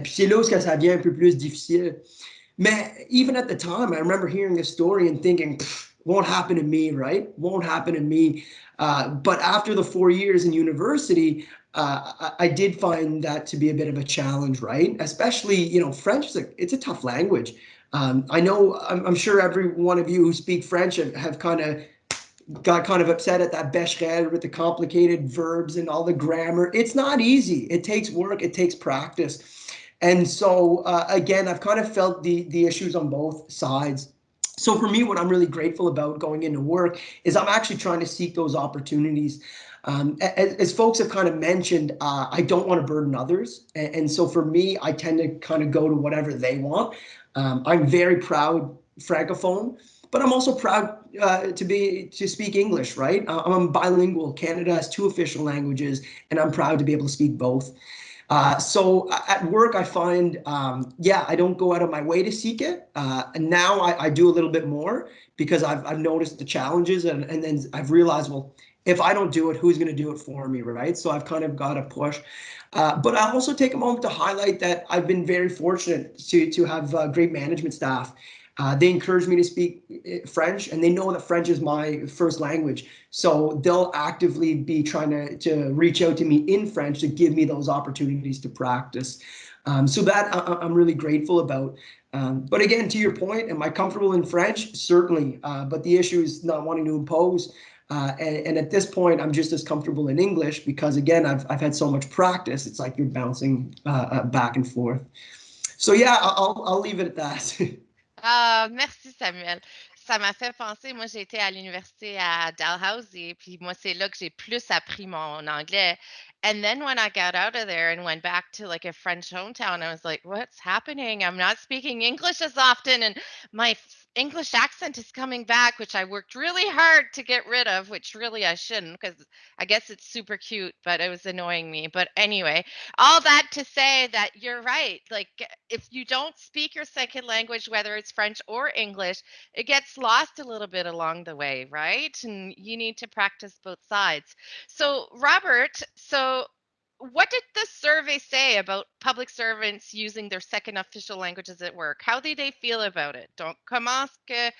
[SPEAKER 5] puis c'est là où ça devient un peu plus difficile. Mais even at the time, I remember hearing this story and thinking, won't happen to me, right? Won't happen to me. But after the 4 years in university, I did find that to be a bit of a challenge, right? Especially, French, it's a tough language. I know, I'm sure every one of you who speak French have got kind of upset at that becherel with the complicated verbs and all the grammar. It's not easy. It takes work. It takes practice. And so, again, I've kind of felt the issues on both sides. So for me, what I'm really grateful about going into work is I'm actually trying to seek those opportunities. As folks have kind of mentioned, I don't want to burden others. And so for me, I tend to kind of go to whatever they want. I'm very proud Francophone, but I'm also proud to speak English, right? I'm bilingual. Canada has 2 official languages, and I'm proud to be able to speak both. So at work, I find, I don't go out of my way to seek it. And now I do a little bit more because I've noticed the challenges and then I've realized, well, if I don't do it, who's going to do it for me, right? So I've kind of got to push. But I also take a moment to highlight that I've been very fortunate to have great management staff. They encourage me to speak French, and they know that French is my first language. So they'll actively be trying to reach out to me in French to give me those opportunities to practice. So that I'm really grateful about. But again, to your point, am I comfortable in French? Certainly. But the issue is not wanting to impose. And at this point, I'm just as comfortable in English because, again, I've had so much practice. It's like you're bouncing back and forth. So yeah, I'll leave it at that.
[SPEAKER 2] Ah, merci Samuel. Ça m'a fait penser, moi j'ai été à l'université à Dalhousie et puis moi c'est là que j'ai plus appris mon anglais. And then when I got out of there and went back to like a French hometown, I was like, what's happening? I'm not speaking English as often and my English accent is coming back, which I worked really hard to get rid of, which really I shouldn't because I guess it's super cute, but it was annoying me. But anyway, all that to say that you're right. Like if you don't speak your second language, whether it's French or English, it gets lost a little bit along the way, right? And you need to practice both sides. So Robert, what did the survey say about public servants using their second official languages at work? How did they feel about it? Donc, comment est-ce que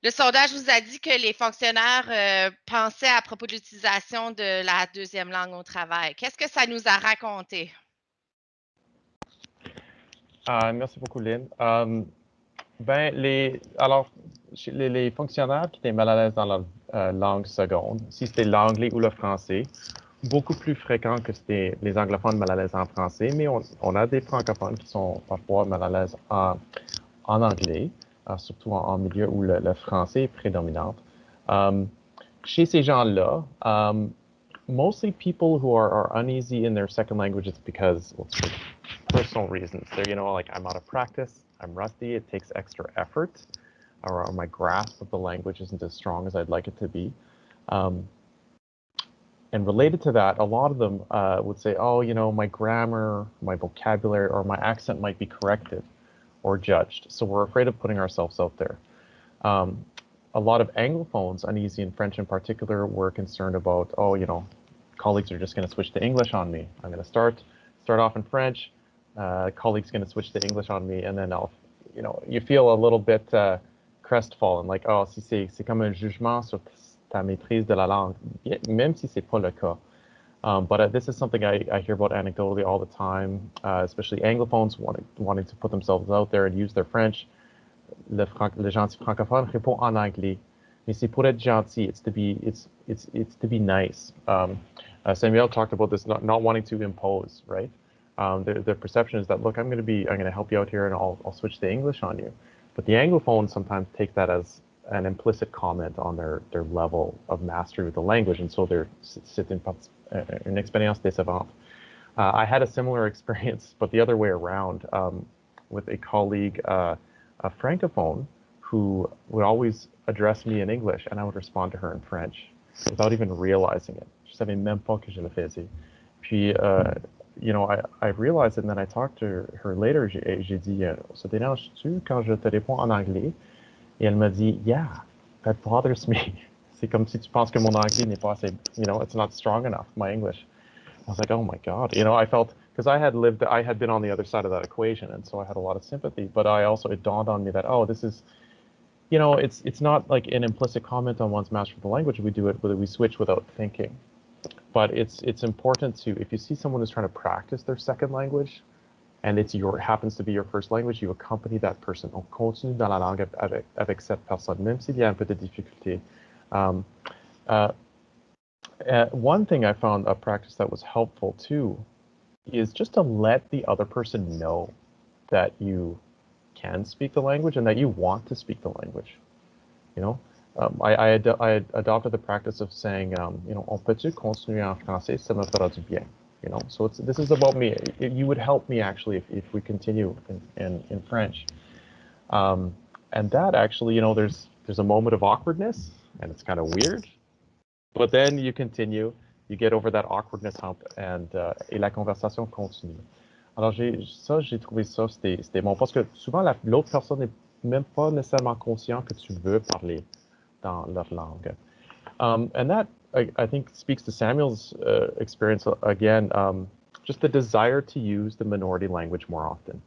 [SPEAKER 2] le sondage vous a dit que les fonctionnaires pensaient à propos de l'utilisation de la deuxième langue au travail? Qu'est-ce que ça nous a raconté?
[SPEAKER 6] Merci beaucoup, Lynn. Les fonctionnaires qui étaient mal à l'aise dans leur langue seconde, si c'était l'anglais ou le français, beaucoup plus fréquent que c'était les anglophones mal à l'aise en français, mais on a des francophones qui sont parfois mal à l'aise en anglais, surtout en milieu où le français est prédominant. Chez ces gens-là, mostly people who are uneasy in their second language, it's because, well, for personal reasons. They're, like I'm out of practice, I'm rusty, it takes extra effort, or my grasp of the language isn't as strong as I'd like it to be. And related to that, a lot of them would say, oh, my grammar, my vocabulary, or my accent might be corrected or judged. So we're afraid of putting ourselves out there. A lot of Anglophones, uneasy in French in particular, were concerned about, oh, colleagues are just going to switch to English on me. I'm going to start off in French, colleague's going to switch to English on me, and then you feel a little bit crestfallen, like, oh, si c'est comme un jugement sur ta maîtrise de la langue, même si c'est pas le cas. But this is something I hear about anecdotally all the time, especially Anglophones wanting to put themselves out there and use their French. Le gentil francophone répond en anglais, mais c'est pour être gentil. It's to be nice. Samuel talked about this, not wanting to impose, right? The perception is that, look, I'm going to help you out here, and I'll switch to English on you. But the Anglophones sometimes take that as an implicit comment on their level of mastery of the language, and so c'est une expérience décevante. I had a similar experience, but the other way around, with a colleague, a francophone, who would always address me in English, and I would respond to her in French without even realizing it. Je savais même pas que je le faisais. Puis, I realized it, and then I talked to her later. J'ai dit, ça dérange-tu quand je te réponds en anglais? Et elle m'a dit, yeah, that bothers me. C'est comme si tu penses que mon anglais n'est pas assez, it's not strong enough, my English. I was like, oh my God, I felt, because I had been on the other side of that equation, and so I had a lot of sympathy, but it dawned on me that, this is, it's not like an implicit comment on one's mastery of the language. We do it, whether we switch without thinking. But it's important to, if you see someone who's trying to practice their second language, and happens to be your first language, you accompany that person. On continue dans la langue avec cette personne, même s'il y a un peu de difficulté. One thing I found a practice that was helpful too is just to let the other person know that you can speak the language and that you want to speak the language. I adopted the practice of saying, on peut-tu continuer en français, ça me fera du bien. So this is about me. You would help me actually if we continue in French. And that actually, there's a moment of awkwardness, and it's kind of weird. But then you continue, you get over that awkwardness hump, et la conversation continue. Alors j'ai trouvé ça, c'était bon, parce que souvent l'autre personne n'est même pas nécessairement conscient que tu veux parler dans leur langue. And that, I think, speaks to Samuel's experience again, just the desire to use the minority language more often.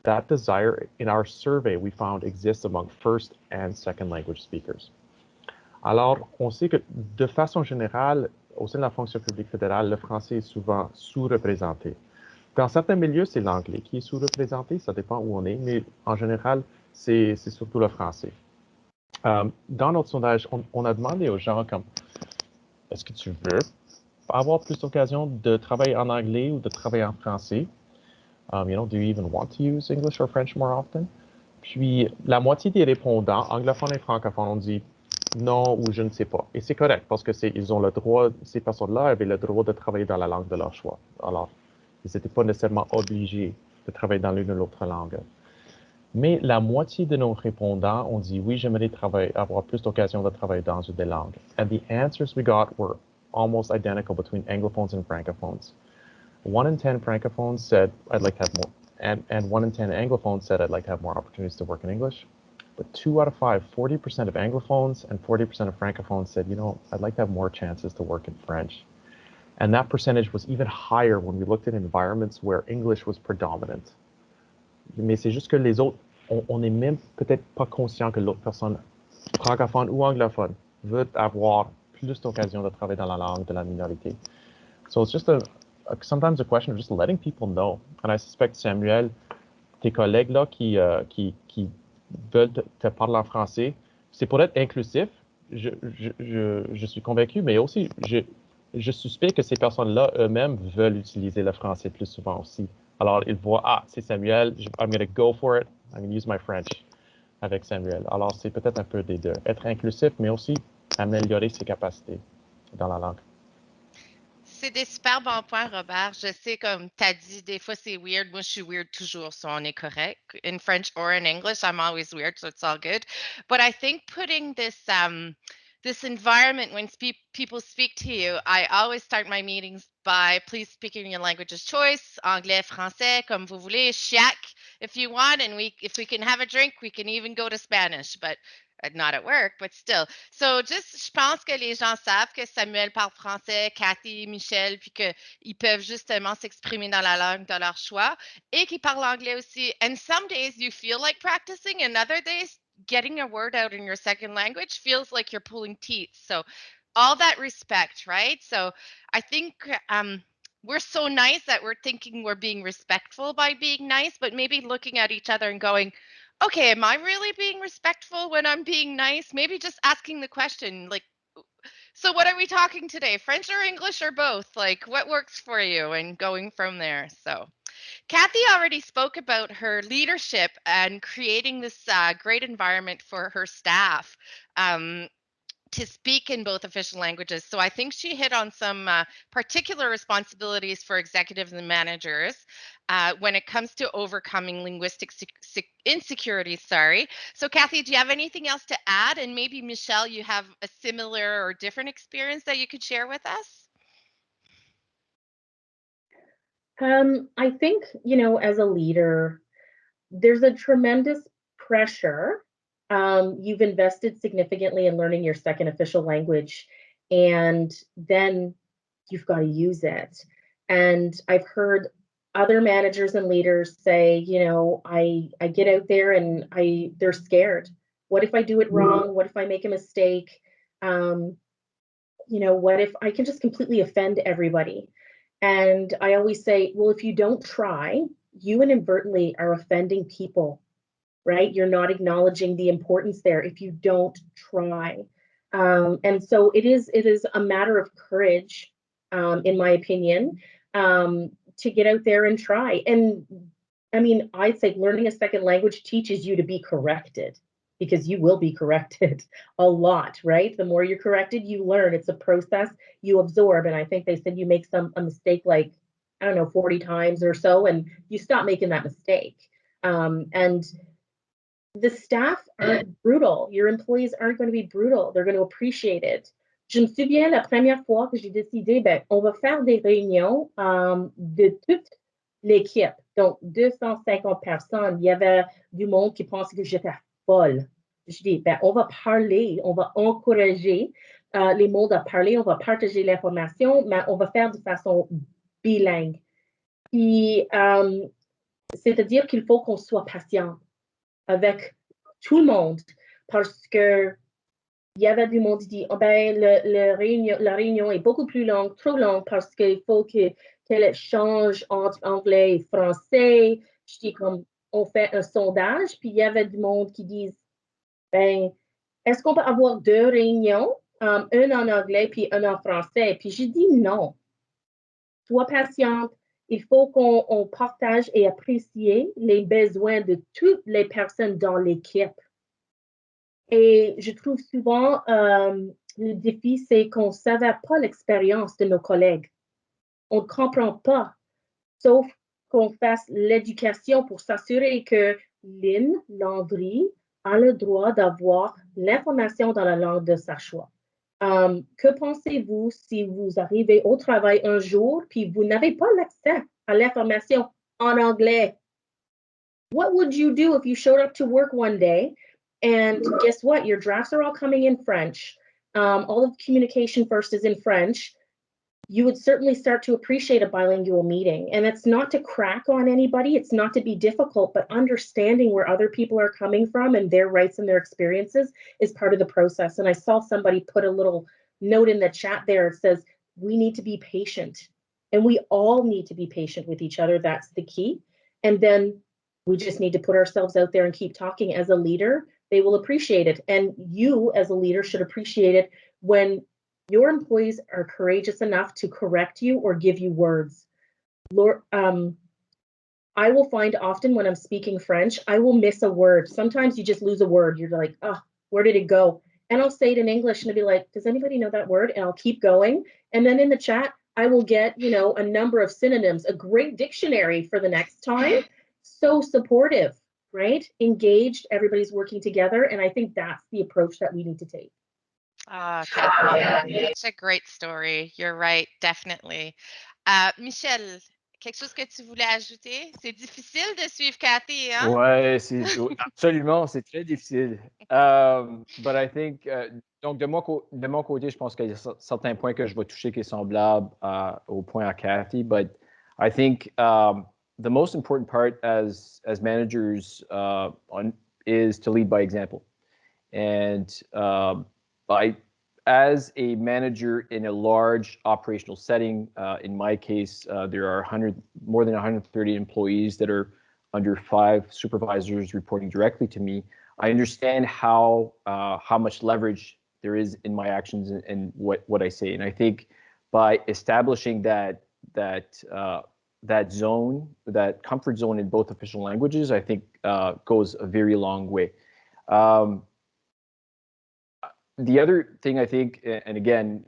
[SPEAKER 6] That desire, in our survey, we found exists among first and second language speakers. Alors, on sait que de façon générale, au sein de la fonction publique fédérale, le français est souvent sous-représenté. Dans certains milieux, c'est l'anglais qui est sous-représenté, ça dépend où on est, mais en général, c'est surtout le français. Dans notre sondage, on a demandé aux gens comme, est-ce que tu veux avoir plus d'occasions de travailler en anglais ou de travailler en français? Do you even want to use English or French more often? Puis, la moitié des répondants, anglophones et francophones, ont dit non ou je ne sais pas. Et c'est correct parce que ils ont le droit, ces personnes-là avaient le droit de travailler dans la langue de leur choix. Alors, ils n'étaient pas nécessairement obligés de travailler dans l'une ou l'autre langue. Mais la moitié de nos répondants ont dit oui, j'aimerais avoir plus d'occasions de travailler dans une des langues. And the answers we got were almost identical between Anglophones and Francophones. 1 in 10 Francophones said, I'd like to have more, and 1 in 10 Anglophones said, I'd like to have more opportunities to work in English. But 2 out of 5, 40% of Anglophones and 40% of Francophones said, I'd like to have more chances to work in French. And that percentage was even higher when we looked at environments where English was predominant. Mais c'est juste que les autres, on n'est même peut-être pas conscient que l'autre personne, francophone ou anglophone, veut avoir plus d'occasions de travailler dans la langue de la minorité. So it's just sometimes a question of just letting people know. And I suspect, Samuel, tes collègues là qui veulent te parler en français, c'est pour être inclusif. Je suis convaincu, mais aussi je suspecte que ces personnes-là eux-mêmes veulent utiliser le français plus souvent aussi. Alors ils voient, c'est Samuel, I'm going to go for it, I'm going to use my French avec Samuel. Alors c'est peut-être un peu des deux. Être inclusif, mais aussi améliorer ses capacités dans la langue.
[SPEAKER 2] C'est des super bons points, Robert. Je sais, comme tu as dit, des fois c'est weird. Moi, je suis weird toujours, so on est correct. In French or in English, I'm always weird, so it's all good. But I think putting this environment when people speak to you, I always start my meetings by please speak in your language of choice, anglais, français, comme vous voulez, chiac if you want, and if we can have a drink, we can even go to Spanish, but not at work, but still. So je pense que les gens savent que Samuel parle français, Cathy, Michel, puis qu'ils peuvent justement s'exprimer dans la langue de leur choix et qu'ils parlent anglais aussi. And some days you feel like practicing, and other days getting a word out in your second language feels like you're pulling teeth. So all that respect, right? So I think we're so nice that we're thinking we're being respectful by being nice, but maybe looking at each other and going, okay, am I really being respectful when I'm being nice? Maybe just asking the question, like, so what are we talking today? French or English or both? Like, what works for you? And going from there. So Kathy already spoke about her leadership and creating this great environment for her staff to speak in both official languages. So I think she hit on some particular responsibilities for executives and managers when it comes to overcoming linguistic insecurities. Sorry. So Kathy, do you have anything else to add? And maybe Michelle, you have a similar or different experience that you could share with us?
[SPEAKER 4] I think, as a leader, there's a tremendous pressure. You've invested significantly in learning your second official language, and then you've got to use it. And I've heard other managers and leaders say, I get out there and they're scared. What if I do it wrong? What if I make a mistake? What if I can just completely offend everybody? And I always say, well, if you don't try, you inadvertently are offending people, right? You're not acknowledging the importance there if you don't try. And so it is a matter of courage, in my opinion, to get out there and try. And I mean, I'd say learning a second language teaches you to be corrected, because you will be corrected a lot, right? The more you're corrected, you learn. It's a process you absorb. And I think they said you make a mistake like, 40 times or so, and you stop making that mistake. And the staff aren't brutal. Your employees aren't going to be brutal. They're going to appreciate it. Je me souviens la première fois que j'ai décidé, on va faire des réunions de toute l'équipe. Donc, 250 personnes. Il y avait du monde qui pensait que j'étais folle. Je dis, on va parler, on va encourager les mondes à parler, on va partager l'information, mais on va faire de façon bilingue. Puis, c'est-à-dire qu'il faut qu'on soit patient avec tout le monde, parce que il y avait du monde qui dit, la réunion est beaucoup plus longue, trop longue, parce qu'il faut qu'elle change entre anglais et français. Je dis, comme on fait un sondage, puis il y avait du monde qui disent, est-ce qu'on peut avoir 2 réunions, une en anglais puis une en français? Puis j'ai dit non. Sois patiente. Il faut qu'on partage et apprécie les besoins de toutes les personnes dans l'équipe. Et je trouve souvent, le défi, c'est qu'on ne savait pas l'expérience de nos collègues. On ne comprend pas, sauf qu'on fasse l'éducation pour s'assurer que Lynn Landry a le droit d'avoir l'information dans la langue de sa choix. Que pensez-vous si vous arrivez au travail un jour puis vous n'avez pas l'accès à l'information en anglais? What would you do if you showed up to work one day and guess what? Your drafts are all coming in French. All of the communication first is in French. You would certainly start to appreciate a bilingual meeting. And it's not to crack on anybody. It's not to be difficult, but understanding where other people are coming from and their rights and their experiences is part of the process. And I saw somebody put a little note in the chat there. It says, we need to be patient. And we all need to be patient with each other. That's the key. And then we just need to put ourselves out there and keep talking. As a leader, they will appreciate it. And you as a leader should appreciate it when your employees are courageous enough to correct you or give you words. Lord, I will find often when I'm speaking French, I will miss a word. Sometimes you just lose a word. You're like, oh, where did it go? And I'll say it in English and I'll be like, does anybody know that word? And I'll keep going. And then in the chat, I will get, a number of synonyms, a great dictionary for the next time. So supportive, right? Engaged, everybody's working together. And I think that's the approach that we need to take.
[SPEAKER 2] Kathy, such a great story. You're right, definitely. Michel, quelque chose que tu voulais ajouter? C'est difficile de suivre Kathy, hein?
[SPEAKER 3] Ouais, absolument, c'est très difficile. But I think, donc de mon côté, je pense qu'il y a certains points que je vais toucher qui sont semblables au point à Kathy, but I think the most important part as managers is to lead by example. And as a manager in a large operational setting, in my case, there are more than 130 employees that are under 5 supervisors reporting directly to me. I understand how much leverage there is in my actions and what I say. And I think by establishing that zone, that comfort zone in both official languages, I think goes a very long way. The other thing I think, and again,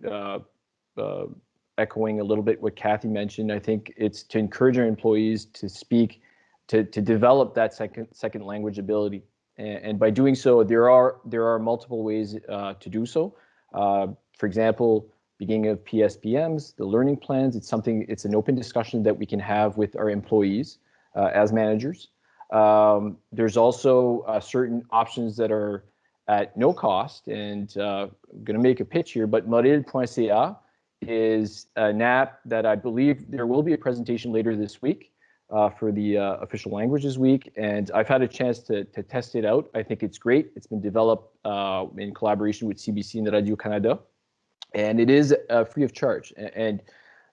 [SPEAKER 3] echoing a little bit what Kathy mentioned, I think it's to encourage our employees to speak, to develop that second language ability. And by doing so, there are multiple ways to do so. For example, beginning of PSPMs, the learning plans, it's an open discussion that we can have with our employees as managers. There's also certain options that are at no cost, and I'm going to make a pitch here, but moril.ca is an app that I believe there will be a presentation later this week for the Official Languages Week, and I've had a chance to test it out. I think it's great. It's been developed in collaboration with CBC and Radio-Canada, and it is free of charge. And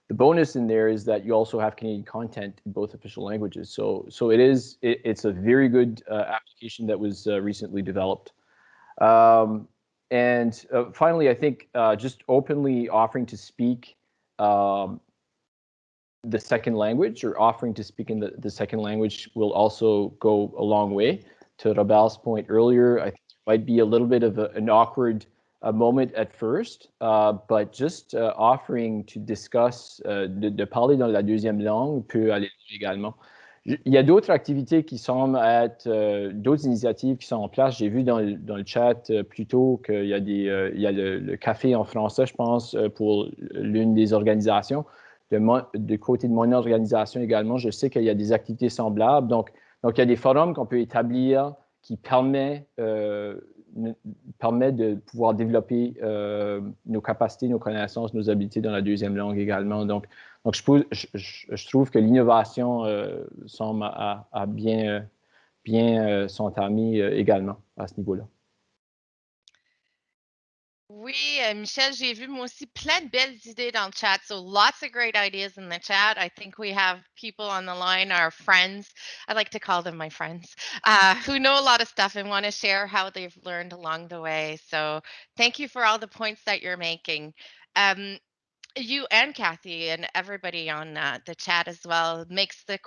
[SPEAKER 3] the bonus in there is that you also have Canadian content in both official languages. So it's a very good application that was recently developed. And finally, I think just openly offering to speak the second language, or offering to speak in the second language, will also go a long way. To Robert's point earlier, I think it might be a little bit of an awkward moment at first, but just offering to discuss, de parler dans la deuxième langue peut aller également. Il y a d'autres activités qui semblent être, d'autres initiatives qui sont en place. J'ai vu dans le chat plus tôt qu'il y a il y a le café en français, je pense, pour l'une des organisations. De côté de mon organisation également, je sais qu'il y a des activités semblables. Donc il y a des forums qu'on peut établir qui permet de pouvoir développer nos capacités, nos connaissances, nos habiletés dans la deuxième langue également. Donc je trouve que l'innovation semble à bien s'entamer également à ce niveau-là.
[SPEAKER 2] Oui, Michel, j'ai vu moi aussi plein de belles idées dans le chat. So lots of great ideas in the chat. I think we have people on the line, our friends. I like to call them my friends, who know a lot of stuff and want to share how they've learned along the way. So thank you for all the points that you're making. You and Kathy and everybody on the chat as well makes the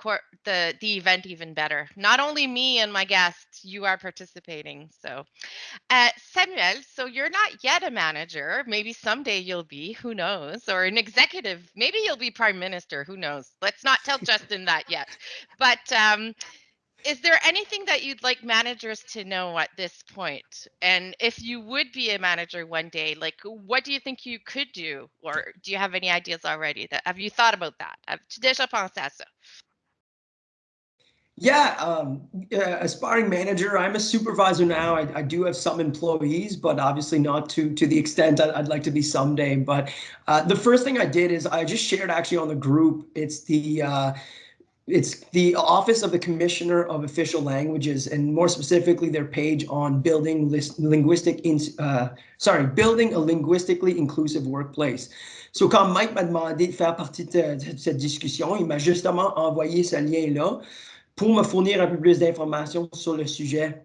[SPEAKER 2] event even better. Not only me and my guests, you are participating. So Samuel, so you're not yet a manager. Maybe someday you'll be, who knows, or an executive. Maybe you'll be prime minister, who knows. Let's not tell Justin that yet. But is there anything that you'd like managers to know at this point? And if you would be a manager one day, like, what do you think you could do? Or do you have any ideas already? Have you thought about that? As-tu déjà pensé à ça?
[SPEAKER 5] Yeah, aspiring manager. I'm a supervisor now. I do have some employees, but obviously not to the extent I'd like to be someday. But the first thing I did is I just shared actually on the group. It's the Office of the Commissioner of Official Languages, and more specifically their page on building building a linguistically inclusive workplace. So quand Mike m'a demandé de faire partie de cette discussion, il m'a justement envoyé ce lien-là pour me fournir un peu plus d'informations sur le sujet.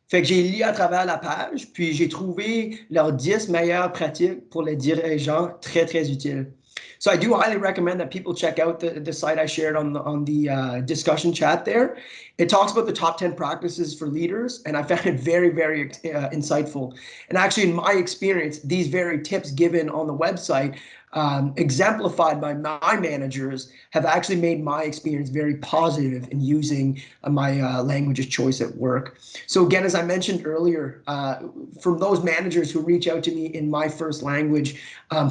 [SPEAKER 5] Fait que j'ai lu à travers la page, puis j'ai trouvé leurs 10 meilleures pratiques pour les dirigeants très, très utiles. So I do highly recommend that people check out the site I shared on the discussion chat there. It talks about the top 10 practices for leaders, and I found it very, very insightful. And actually, in my experience, these very tips given on the website, exemplified by my managers, have actually made my experience very positive in using my language of choice at work. So again, as I mentioned earlier, from those managers who reach out to me in my first language,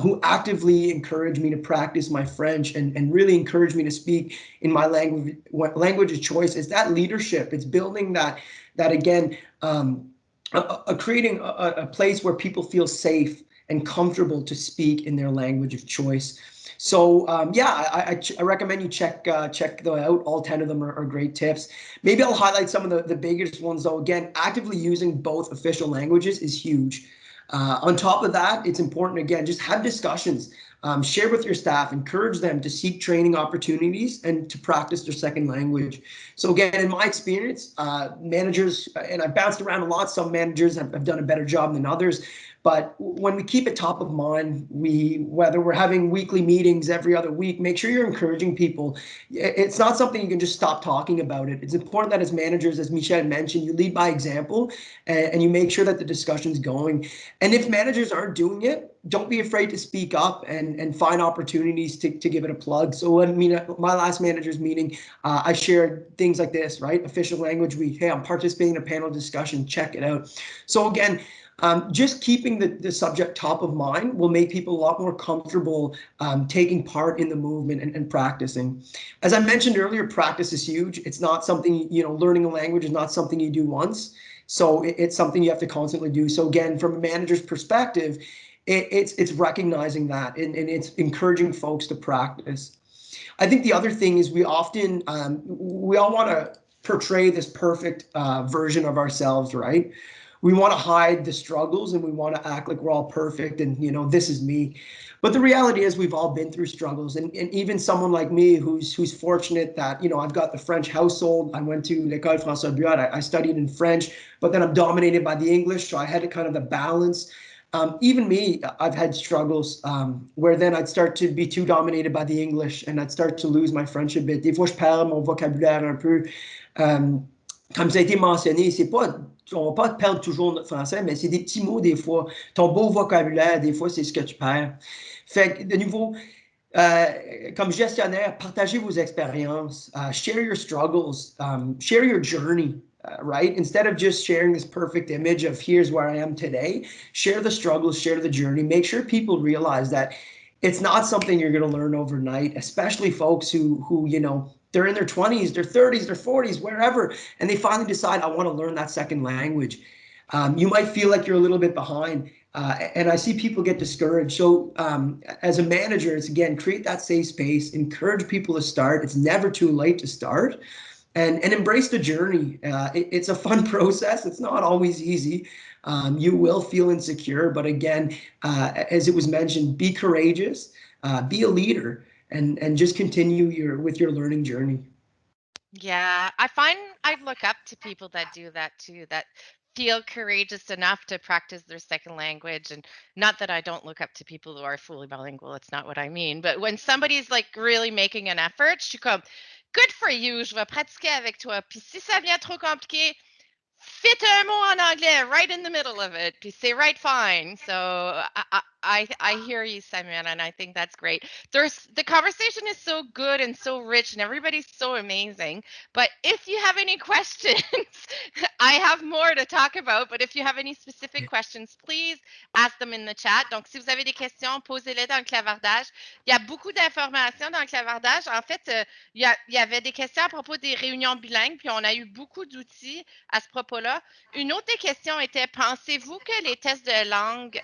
[SPEAKER 5] who actively encourage me to practice my French and really encourage me to speak in my language of choice, is that leadership. It's building that again, creating a place where people feel safe and comfortable to speak in their language of choice. So yeah, I recommend you check them out. All 10 of them are great tips. Maybe I'll highlight some of the biggest ones though. Again, actively using both official languages is huge. On top of that, it's important, again, just have discussions, share with your staff, encourage them to seek training opportunities and to practice their second language. So again, in my experience, managers, and I've bounced around a lot, some managers have done a better job than others, but when we keep it top of mind, whether we're having weekly meetings every other week, make sure you're encouraging people. It's not something you can just stop talking about it. It's important that as managers, as Michel mentioned, you lead by example and you make sure that the discussion's going. And if managers aren't doing it, don't be afraid to speak up and find opportunities to give it a plug. So I mean, my last managers meeting, I shared things like this, right? Official language week. Hey, I'm participating in a panel discussion. Check it out. So again, just keeping the subject top of mind will make people a lot more comfortable taking part in the movement and practicing. As I mentioned earlier, practice is huge. It's not something, learning a language is not something you do once. So it's something you have to constantly do. So again, from a manager's perspective, it's recognizing that and it's encouraging folks to practice. I think the other thing is we often, we all want to portray this perfect version of ourselves, right? We want to hide the struggles and we want to act like we're all perfect and, this is me. But the reality is we've all been through struggles. And even someone like me who's fortunate that, I've got the French household. I went to l'École François Buat. I studied in French, but then I'm dominated by the English. So I had a kind of the balance. Even me, I've had struggles where then I'd start to be too dominated by the English and I'd start to lose my French a bit. Des fois, je perds mon vocabulaire un peu. Comme ça a été mentionné, on va pas perdre toujours notre français, mais c'est des petits mots des fois. Ton beau vocabulaire, des fois, c'est ce que tu perds. Fait que, de nouveau, comme gestionnaire, partagez vos expériences, share your struggles, share your journey, right? Instead of just sharing this perfect image of here's where I am today, share the struggles, share the journey. Make sure people realize that it's not something you're going to learn overnight, especially folks who they're in their 20s, their 30s, their 40s, wherever, and they finally decide, I want to learn that second language. You might feel like you're a little bit behind, and I see people get discouraged. So as a manager, it's again, create that safe space, encourage people to start. It's never too late to start, and embrace the journey. It's a fun process. It's not always easy. You will feel insecure, but again, as it was mentioned, be courageous, be a leader. And just continue with your learning journey.
[SPEAKER 2] Yeah, I find I look up to people that do that too, that feel courageous enough to practice their second language. And not that I don't look up to people who are fully bilingual, it's not what I mean. But when somebody's like really making an effort, je suis comme, good for you, je vais pratiquer avec toi. Puis si ça devient trop compliqué, fit un mot en anglais right in the middle of it, puis c'est right fine. So I hear you, Samuel, and I think that's great. The conversation is so good and so rich, and everybody's so amazing. But if you have any questions, I have more to talk about. But if you have any specific questions, please ask them in the chat. Donc, si vous avez des questions, posez-les dans le clavardage. Il y a beaucoup d'informations dans le clavardage. En fait, il y avait des questions à propos des réunions bilingues, puis on a eu beaucoup d'outils à ce propos-là. Une autre des questions était, pensez-vous que les tests de langue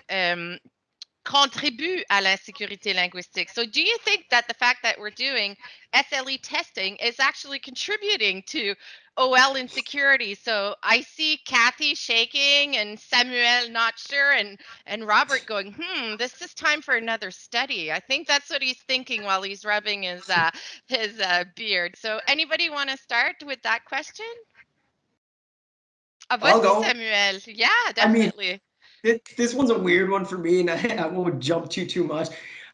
[SPEAKER 2] contribue à l'insécurité linguistique? So do you think that the fact that we're doing SLE testing is actually contributing to OL insecurity? So I see Kathy shaking and Samuel not sure and Robert going, this is time for another study. I think that's what he's thinking while he's rubbing his beard. So anybody want to start with that question?
[SPEAKER 5] I'll go.
[SPEAKER 2] Samuel. Yeah, definitely.
[SPEAKER 5] I mean, this one's a weird one for me, and I won't jump too much.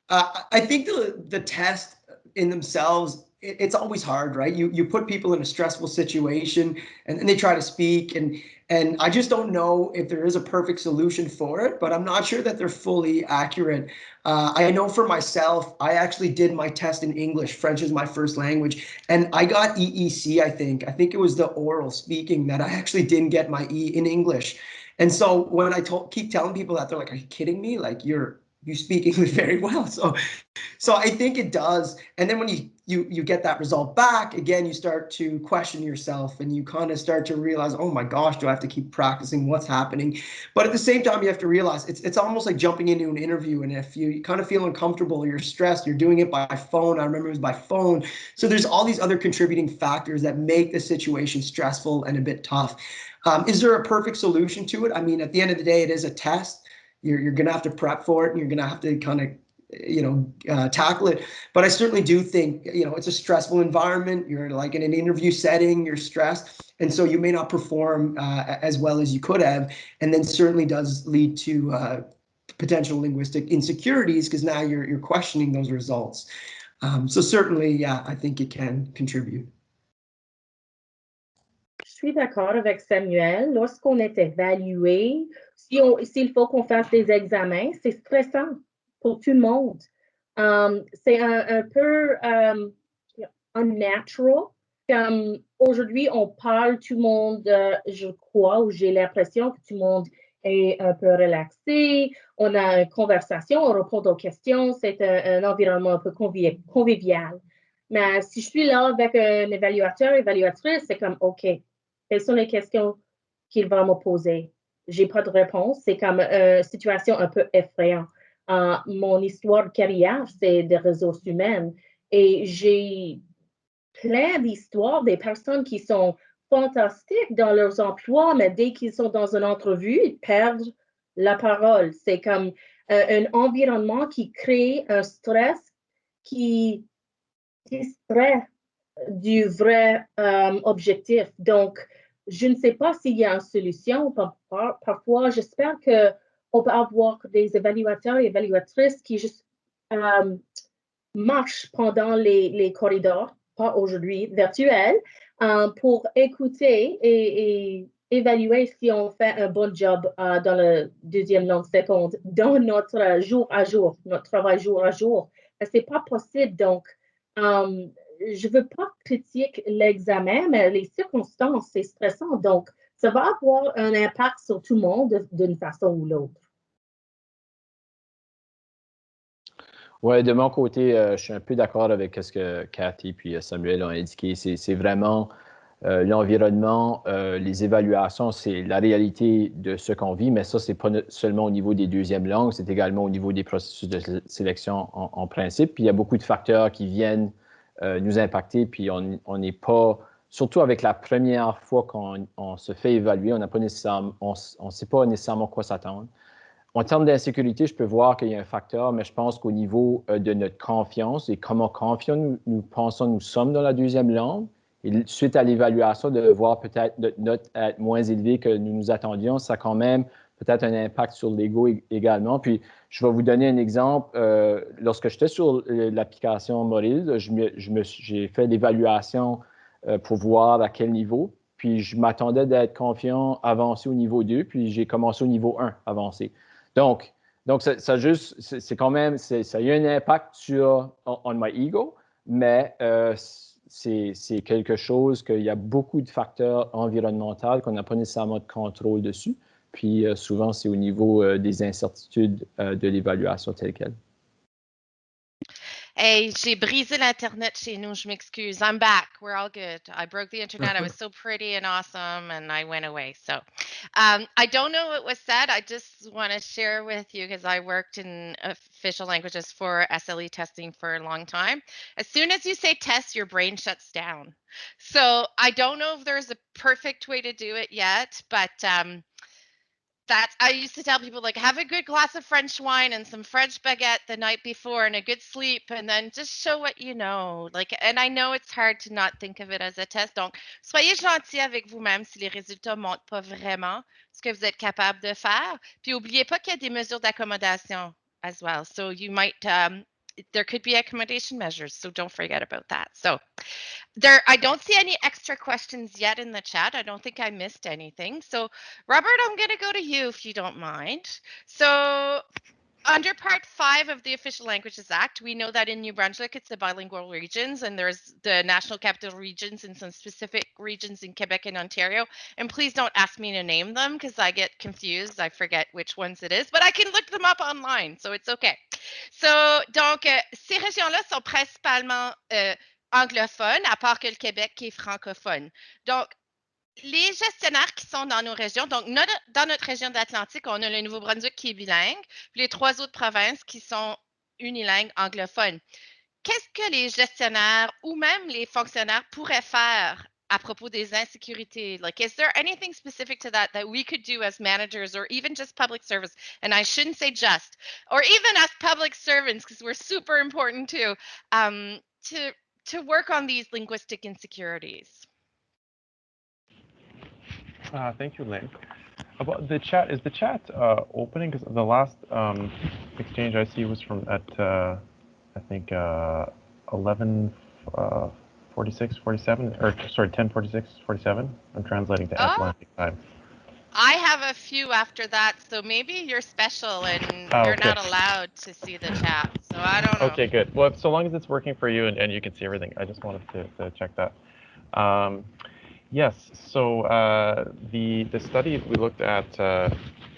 [SPEAKER 5] I think the test in themselves, it's always hard, right? You put people in a stressful situation, and they try to speak, and I just don't know if there is a perfect solution for it, but I'm not sure that they're fully accurate. I know for myself, I actually did my test in English. French is my first language, and I got EEC, I think. I think it was the oral speaking that I actually didn't get my E in English. And so when I keep telling people that, they're like, are you kidding me? Like, you speak English very well. So I think it does. And then when you you get that result back, again, you start to question yourself and you kind of start to realize, oh my gosh, do I have to keep practicing? What's happening? But at the same time, you have to realize it's almost like jumping into an interview. And if you kind of feel uncomfortable, you're stressed, you're doing it by phone. I remember it was by phone. So there's all these other contributing factors that make the situation stressful and a bit tough. Is there a perfect solution to it? I mean, at the end of the day, it is a test. You're going to have to prep for it, and you're going to have to kind of tackle it. But I certainly do think, it's a stressful environment. You're like in an interview setting, you're stressed. And so you may not perform as well as you could have. And then certainly does lead to potential linguistic insecurities because now you're questioning those results. So certainly, yeah, I think it can contribute.
[SPEAKER 4] Je suis d'accord avec Samuel. Lorsqu'on est évalué, s'il faut qu'on fasse des examens, c'est stressant pour tout le monde. C'est un peu unnatural. Comme aujourd'hui, on parle, tout le monde, je crois, ou j'ai l'impression que tout le monde est un peu relaxé. On a une conversation, on répond aux questions. C'est un environnement un peu convivial. Mais si je suis là avec un évaluateur, évaluatrice, c'est comme, OK, quelles sont les questions qu'il va me poser? J'ai pas de réponse. C'est comme une situation un peu effrayante. Mon histoire de carrière, c'est des ressources humaines. Et j'ai plein d'histoires des personnes qui sont fantastiques dans leurs emplois, mais dès qu'ils sont dans une entrevue, ils perdent la parole. C'est comme un environnement qui crée un stress qui distrait du vrai objectif. Donc, je ne sais pas s'il y a une solution. Parfois, j'espère qu'on peut avoir des évaluateurs et évaluatrices qui juste marchent pendant les corridors, pas aujourd'hui, virtuels, pour écouter et évaluer si on fait un bon job dans le deuxième langue seconde, dans notre jour à jour, notre travail jour à jour. Ce n'est pas possible. Donc, je ne veux pas critiquer l'examen, mais les circonstances, c'est stressant. Donc, ça va avoir un impact sur tout le monde d'une façon ou l'autre.
[SPEAKER 3] Oui, de mon côté, je suis un peu d'accord avec ce que Cathy et Samuel ont indiqué. C'est vraiment l'environnement, les évaluations, c'est la réalité de ce qu'on vit, mais ça, ce n'est pas seulement au niveau des deuxièmes langues, c'est également au niveau des processus de sélection en principe. Puis il y a beaucoup de facteurs qui viennent nous impacter, puis on n'est pas, surtout avec la première fois qu'on se fait évaluer, on n'a pas nécessairement, on sait pas nécessairement quoi s'attendre. En termes d'insécurité, je peux voir qu'il y a un facteur, mais je pense qu'au niveau de notre confiance et comment confiants nous pensons nous sommes dans la deuxième langue, et suite à l'évaluation, de voir peut-être notre note être moins élevée que nous nous attendions, ça a quand même peut-être un impact sur l'ego également. Puis, je vais vous donner un exemple. Lorsque j'étais sur l'application Maurice, j'ai fait l'évaluation pour voir à quel niveau. Puis, je m'attendais d'être confiant, avancé au niveau 2, puis j'ai commencé au niveau 1, avancé. Donc ça juste, c'est quand même, ça a eu un impact sur on my ego, mais c'est quelque chose qu'il y a beaucoup de facteurs environnementaux qu'on n'a pas nécessairement de contrôle dessus. Puis souvent, c'est au niveau des incertitudes de l'évaluation telle qu'elle.
[SPEAKER 2] Hey, j'ai brisé l'Internet chez nous. Je m'excuse. I'm back. We're all good. I broke the Internet. I was so pretty and awesome, and I went away. So I don't know what was said. I just want to share with you because I worked in official languages for SLE testing for a long time. As soon as you say test, your brain shuts down. So I don't know if there's a perfect way to do it yet, but I used to tell people, like, have a good glass of French wine and some French baguette the night before and a good sleep, and then just show what you know. Like, and I know it's hard to not think of it as a test. Donc, soyez gentil avec vous-même si les résultats montrent pas vraiment ce que vous êtes capable de faire. Puis, oubliez pas qu'il y a des mesures d'accommodation as well. So you might, there could be accommodation measures. So don't forget about that. So I don't see any extra questions yet in the chat. I don't think I missed anything. So Robert, I'm going to go to you if you don't mind. So under Part 5 of the Official Languages Act, we know that in New Brunswick, it's the bilingual regions, and there's the National Capital Regions and some specific regions in Quebec and Ontario. And please don't ask me to name them because I get confused. I forget which ones it is, but I can look them up online, so it's okay. So, donc, ces régions-là sont principalement anglophones, à part que le Québec qui est francophone. Donc, les gestionnaires qui sont dans nos régions, donc dans notre région de l'Atlantique, on a le Nouveau-Brunswick qui est bilingue, puis les 3 autres provinces qui sont unilingues anglophones. Qu'est-ce que les gestionnaires ou même les fonctionnaires pourraient faire à propos des insécurités? Like, is there anything specific to that we could do as managers or even just public service? And I shouldn't say just, or even as public servants, because we're super important too, to work on these linguistic insecurities.
[SPEAKER 6] Thank you, Lynn. About the chat, is the chat opening? Because the last exchange I see was from at I think 11:46, 47, or sorry, 10:46, 47. I'm translating to Atlantic time.
[SPEAKER 2] I have a few after that, so maybe you're special and you're not allowed to see the chat. So I don't know.
[SPEAKER 6] Okay, good. Well, so long as it's working for you and you can see everything, I just wanted to check that. Yes, so the study we looked at,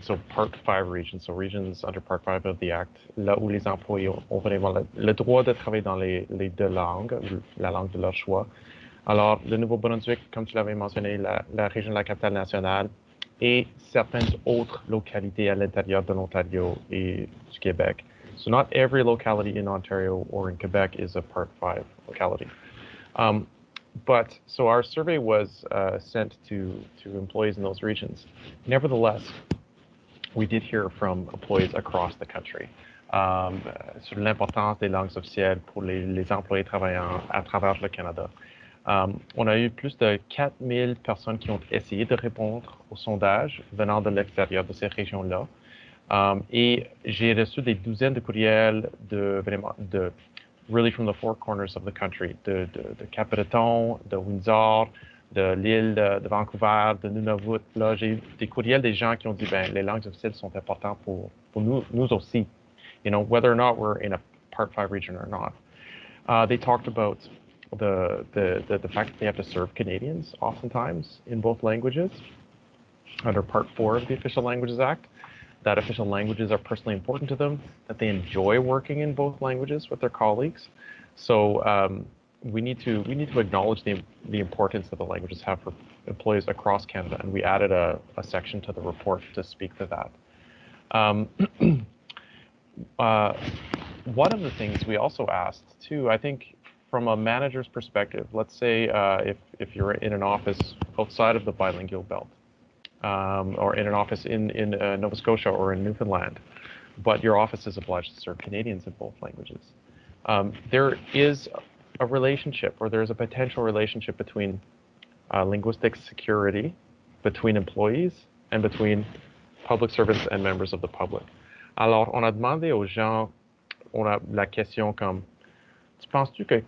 [SPEAKER 6] so Part 5 regions, so regions under Part 5 of the Act, là où les employés ont vraiment le droit de travailler dans les 2 langues, la langue de leur choix. Alors, le Nouveau-Brunswick, comme tu l'avais mentionné, la région de la capitale nationale et certaines autres localités à l'intérieur de l'Ontario et du Québec. So not every locality in Ontario or in Quebec is a Part 5 locality. But so our survey was sent to employees in those regions. Nevertheless, we did hear from employees across the country sur l'importance des langues officielles pour les employés travaillant à travers le Canada. On a eu plus de 4000 personnes qui ont essayé de répondre au sondage venant de l'extérieur de ces régions-là. Et j'ai reçu des douzaines de courriels really from the 4 corners of the country, de Cap-Breton, de Windsor, de l'île de Vancouver, de Nunavut. Là, j'ai eu des courriels des gens qui ont dit, ben, les langues officielles sont importantes pour nous aussi, you know, whether or not we're in a Part 5 region or not. They talked about the fact that they have to serve Canadians oftentimes in both languages under Part 4 of the Official Languages Act, that official languages are personally important to them, that they enjoy working in both languages with their colleagues. So we need to acknowledge the importance that the languages have for employees across Canada, and we added a section to the report to speak to that. One of the things we also asked too, I think from a manager's perspective, let's say if you're in an office outside of the bilingual belt, or in an office in Nova Scotia or in Newfoundland, but your office is obliged to serve Canadians in both languages. There is a relationship, or there's a potential relationship between linguistic security between employees and between public servants and members of the public. Alors, on a demandé aux gens, on a la question comme, tu penses-tu que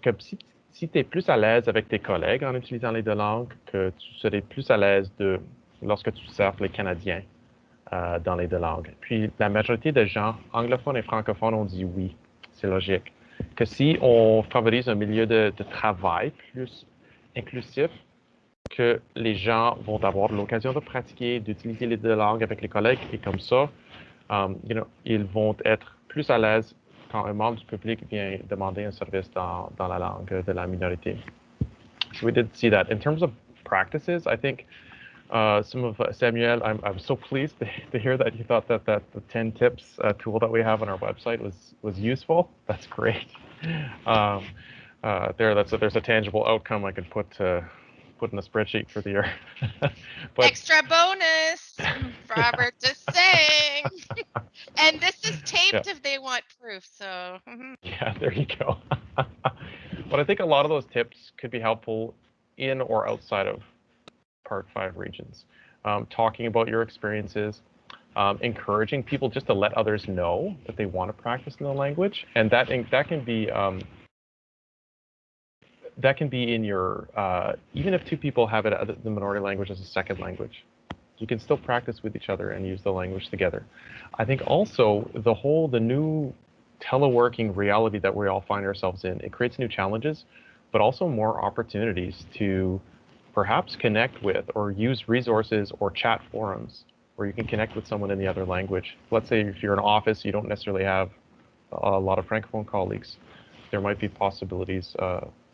[SPEAKER 6] si tu es plus à l'aise avec tes collègues en utilisant les 2 langues, que tu serais plus à l'aise lorsque tu serves les Canadiens dans les 2 langues? Puis la majorité des gens anglophones et francophones ont dit oui, c'est logique. Que si on favorise un milieu de travail plus inclusif, que les gens vont avoir l'occasion de pratiquer, d'utiliser les 2 langues avec les collègues, et comme ça, you know, ils vont être plus à l'aise quand un membre du public vient demander un service dans la langue de la minorité. So we did see that. In terms of practices, I think some of Samuel, I'm so pleased to hear that you thought that the 10 tips tool that we have on our website was useful. That's great. There's a tangible outcome I can put in a spreadsheet for the year. But,
[SPEAKER 2] extra bonus, Robert just saying. And this is taped if they want proof. So
[SPEAKER 6] yeah, there you go. But I think a lot of those tips could be helpful in or outside of Part 5 regions. Talking about your experiences, encouraging people just to let others know that they want to practice in the language, and that can be in your even if 2 people have the minority language as a second language, you can still practice with each other and use the language together. I think also the new teleworking reality that we all find ourselves in, it creates new challenges, but also more opportunities to perhaps connect with or use resources or chat forums where you can connect with someone in the other language. Let's say if you're in an office, you don't necessarily have a lot of Francophone colleagues. There might be possibilities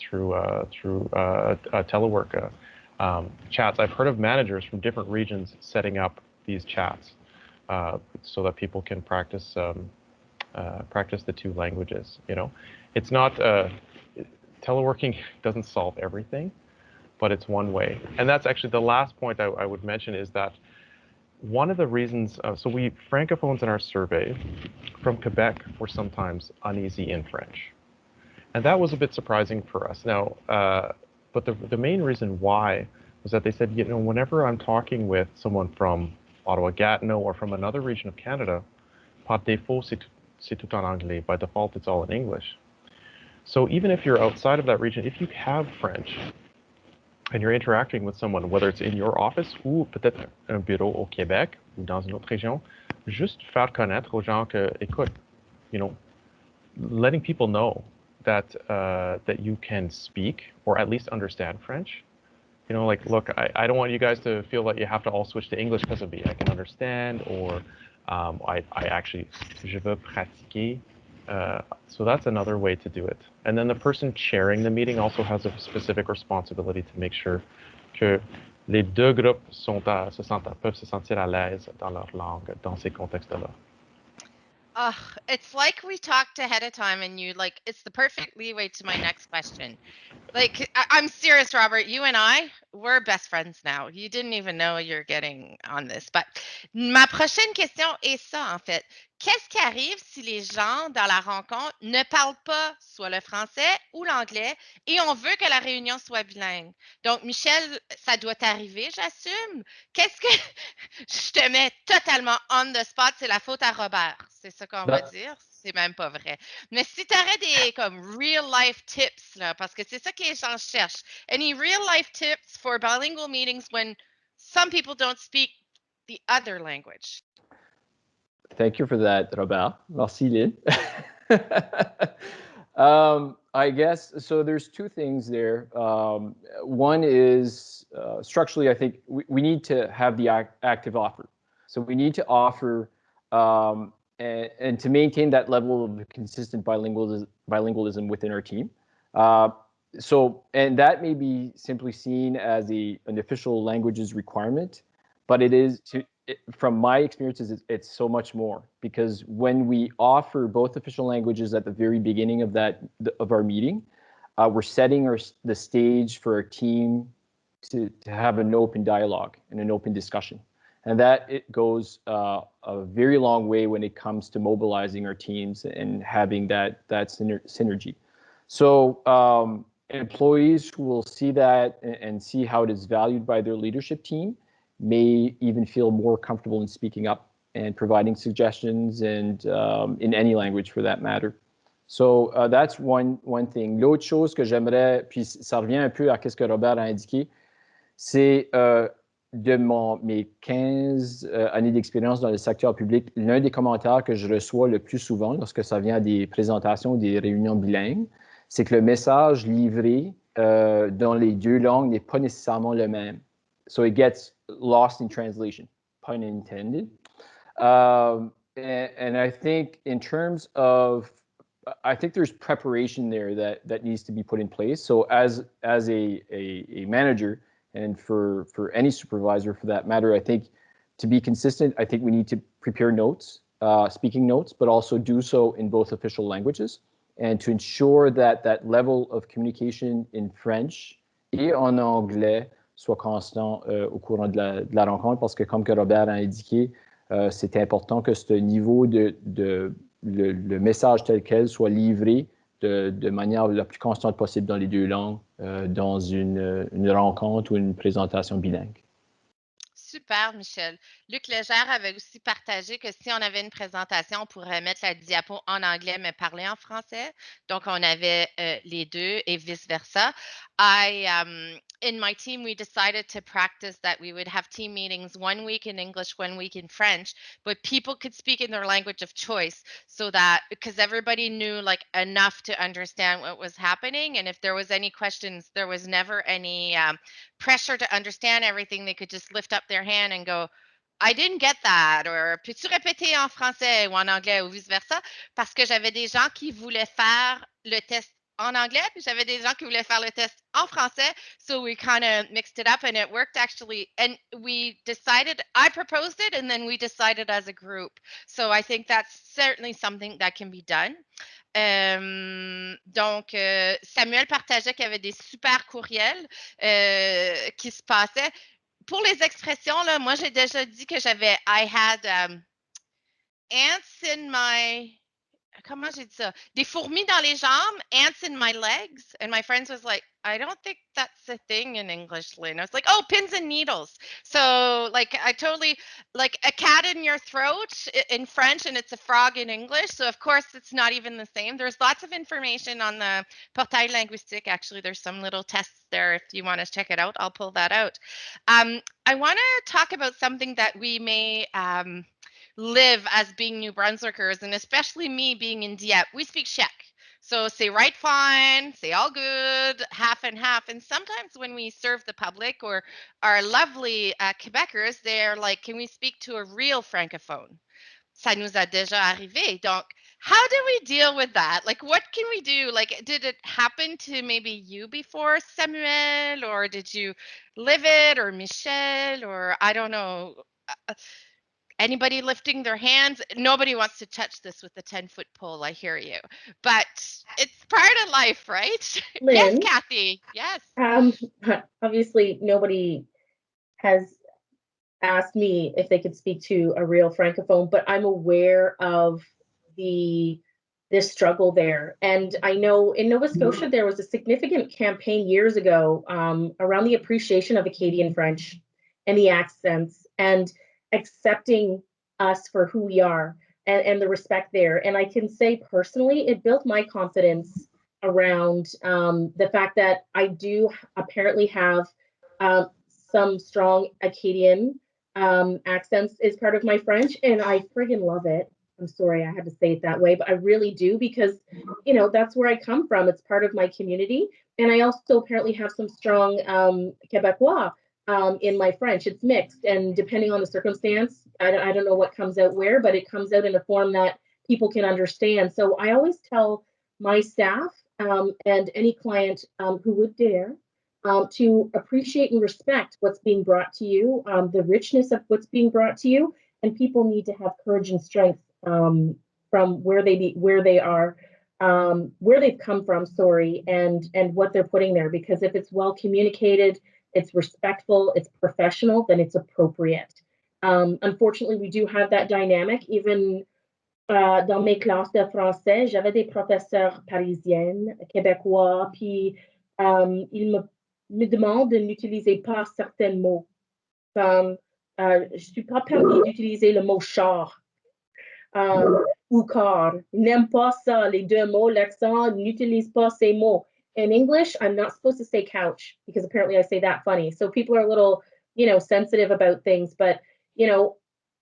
[SPEAKER 6] telework chats. I've heard of managers from different regions setting up these chats so that people can practice the two languages. You know, it's not teleworking doesn't solve everything, but it's one way. And that's actually the last point I would mention is that one of the reasons, so we francophones in our survey from Quebec were sometimes uneasy in French. And that was a bit surprising for us. Now, but the main reason why was that they said, you know, whenever I'm talking with someone from Ottawa-Gatineau or from another region of Canada, par défaut, c'est tout en anglais. By default, it's all in English. So even if you're outside of that region, if you have French and you're interacting with someone, whether it's in your office ou peut-être un bureau au Québec ou dans une autre région, juste faire connaître aux gens que, écoute, you know, letting people know that that you can speak or at least understand French. You know, like, look, I don't want you guys to feel that you have to all switch to English because of me. I can understand, or I actually, je veux pratiquer. So that's another way to do it. And then the person chairing the meeting also has a specific responsibility to make sure que les deux groupes peuvent se sentir à l'aise dans leur langue, dans ces contextes-là.
[SPEAKER 2] It's like we talked ahead of time and you like, it's the perfect leeway to my next question. Like, I'm serious, Robert. You and I, we're best friends now. You didn't even know you're getting on this. But ma prochaine question est ça, en fait. Qu'est-ce qui arrive si les gens dans la rencontre ne parlent pas soit le français ou l'anglais et on veut que la réunion soit bilingue? Donc, Michel, ça doit t'arriver, j'assume. Qu'est-ce que... Je te mets totalement on the spot, c'est la faute à Robert. C'est ça qu'on va dire. C'est même pas vrai. Mais si tu aurais des comme real life tips, là, parce que c'est ça que les gens cherchent. Any real life tips for bilingual meetings when some people don't speak the other language?
[SPEAKER 3] Thank you for that, Robert. Merci, Lynn. I guess, so there's two things there. One is structurally, I think we need to have the active offer. So we need to offer and to maintain that level of consistent bilingualism within our team. And that may be simply seen as an official languages requirement, but it is, from my experiences, it's so much more, because when we offer both official languages at the very beginning of our meeting, we're setting the stage for our team to have an open dialogue and an open discussion. And that it goes a very long way when it comes to mobilizing our teams and having that synergy. So employees who will see that and see how it is valued by their leadership team may even feel more comfortable in speaking up and providing suggestions, and in any language for that matter. So that's one thing. L'autre chose que j'aimerais, puis ça revient un peu à ce que Robert a indiqué, c'est de mes 15 années d'expérience dans le secteur public, l'un des commentaires que je reçois le plus souvent lorsque ça vient à des présentations, des réunions bilingues, c'est que le message livré dans les deux langues n'est pas nécessairement le même. So it gets lost in translation, pun intended. And I think in terms of, I think there's preparation there that needs to be put in place. So as a manager, and for any supervisor for that matter, I think to be consistent, I think we need to prepare notes, speaking notes, but also do so in both official languages, and to ensure that level of communication in French et en anglais soit constant au courant de la rencontre, parce que comme que Robert a indiqué, c'est important que ce niveau le message tel quel soit livré de manière la plus constante possible dans les deux langues, dans une rencontre ou une présentation bilingue.
[SPEAKER 2] Super, Michel. Luc Légère avait aussi partagé que si on avait une présentation, on pourrait mettre la diapo en anglais, mais parler en français. Donc, on avait les deux et vice-versa. In my team, we decided to practice that we would have team meetings 1 week in English, 1 week in French, but people could speak in their language of choice, so that, because everybody knew like enough to understand what was happening. And if there was any questions, there was never any pressure to understand everything. They could just lift up their hand and go, I didn't get that, or peux-tu répéter en français ou en anglais ou vice-versa? Parce que j'avais des gens qui voulaient faire le test en anglais, puis j'avais des gens qui voulaient faire le test en français. So we kind of mixed it up and it worked actually. And we decided, I proposed it and then we decided as a group. So I think that's certainly something that can be done. Donc, Samuel partageait qu'il y avait des super courriels qui se passaient. Pour les expressions, là, moi, j'ai déjà dit que j'avais, I had ants in my, comment j'ai dit ça? Des fourmis dans les jambes, ants in my legs. And my friends was like, I don't think that's a thing in English, Lynn. I was like, oh, pins and needles. So like, I totally, like a cat in your throat in French and it's a frog in English. So of course it's not even the same. There's lots of information on the portail linguistique. Actually, there's some little tests there. If you want to check it out, I'll pull that out. I want to talk about something that we may, live as being New Brunswickers, and especially me being in Dieppe. We speak Czech. So say right fine, say all good, half and half. And sometimes when we serve the public or our lovely Quebecers, they're like, can we speak to a real Francophone? Ça nous a déjà arrivé. Donc, how do we deal with that? Like, what can we do? Like, did it happen to maybe you before, Samuel? Or did you live it? Or Michel? Or I don't know. Anybody lifting their hands? Nobody wants to touch this with the 10-foot pole. I hear you, but it's part of life, right?
[SPEAKER 4] Lynn,
[SPEAKER 2] yes, Kathy. Yes.
[SPEAKER 4] Obviously, nobody has asked me if they could speak to a real Francophone, but I'm aware of this struggle there. And I know in Nova Scotia, there was a significant campaign years ago around the appreciation of Acadian French and the accents and accepting us for who we are and the respect there. And I can say personally, it built my confidence around the fact that I do apparently have some strong Acadian accents as part of my French, and I friggin' love it. I'm sorry I had to say it that way, but I really do because, you know, that's where I come from. It's part of my community. And I also apparently have some strong Quebecois in my French. It's mixed, and depending on the circumstance, I don't know what comes out where, but it comes out in a form that people can understand. So I always tell my staff and any client who would dare to appreciate and respect what's being brought to you, the richness of what's being brought to you, and people need to have courage and strength from where they are, where they've come from, and what they're putting there. Because if it's well communicated, it's respectful, it's professional, then it's appropriate. Unfortunately, we do have that dynamic. Even dans mes classes de français, j'avais des professeurs parisiennes, québécois, puis ils me demandent de n'utiliser pas certains mots. Comme je suis pas permis d'utiliser le mot char ou car. Ils n'aiment pas ça, les deux mots, l'accent, n'utilise pas ces mots. In English, I'm not supposed to say couch because apparently I say that funny. So people are a little, sensitive about things. But,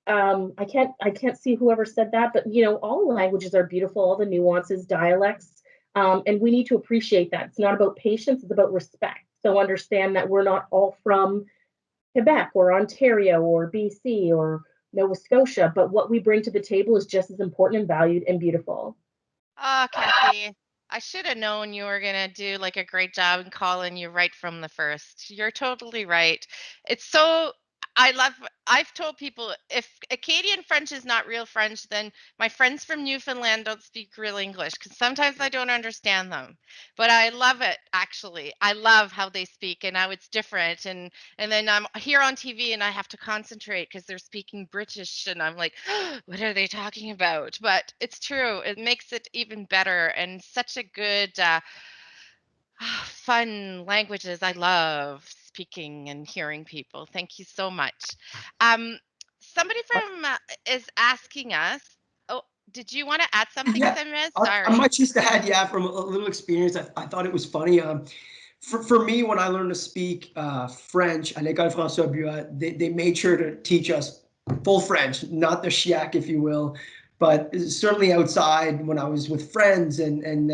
[SPEAKER 4] I can't see whoever said that. But, all languages are beautiful, all the nuances, dialects. And we need to appreciate that. It's not about patience, it's about respect. So understand that we're not all from Quebec or Ontario or BC or Nova Scotia, but what we bring to the table is just as important and valued and beautiful.
[SPEAKER 2] Oh, Kathy, I should have known you were going to do like a great job in calling you right from the first. You're totally right. It's so, I've told people if Acadian French is not real French, then my friends from Newfoundland don't speak real English because sometimes I don't understand them. But I love it, actually. I love how they speak and how it's different. And then I'm here on TV and I have to concentrate because they're speaking British and I'm like, what are they talking about? But it's true. It makes it even better and such a good, fun languages. I love speaking and hearing people. Thank you so much. Somebody from is asking us. Oh, did you want to add something, Samuel? Sorry.
[SPEAKER 5] I might just add, from a little experience. I thought it was funny. For me, when I learned to speak French à l'École François Buat, they made sure to teach us full French, not the chiac, if you will, but certainly outside when I was with friends and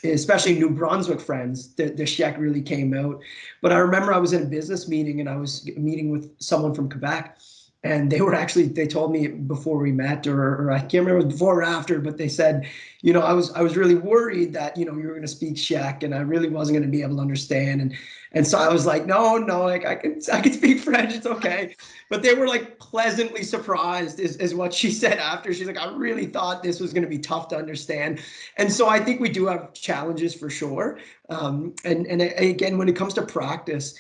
[SPEAKER 5] especially New Brunswick friends, the chiac really came out. But I remember I was in a business meeting and I was meeting with someone from Quebec, and they told me before we met, or I can't remember before or after, but they said, you know, I was really worried that, you know, you were going to speak Czech and I really wasn't going to be able to understand. And so I was like, no, like I can speak French. It's okay. But they were like pleasantly surprised is what she said after. She's like, I really thought this was going to be tough to understand. And so I think we do have challenges for sure. And again, when it comes to practice,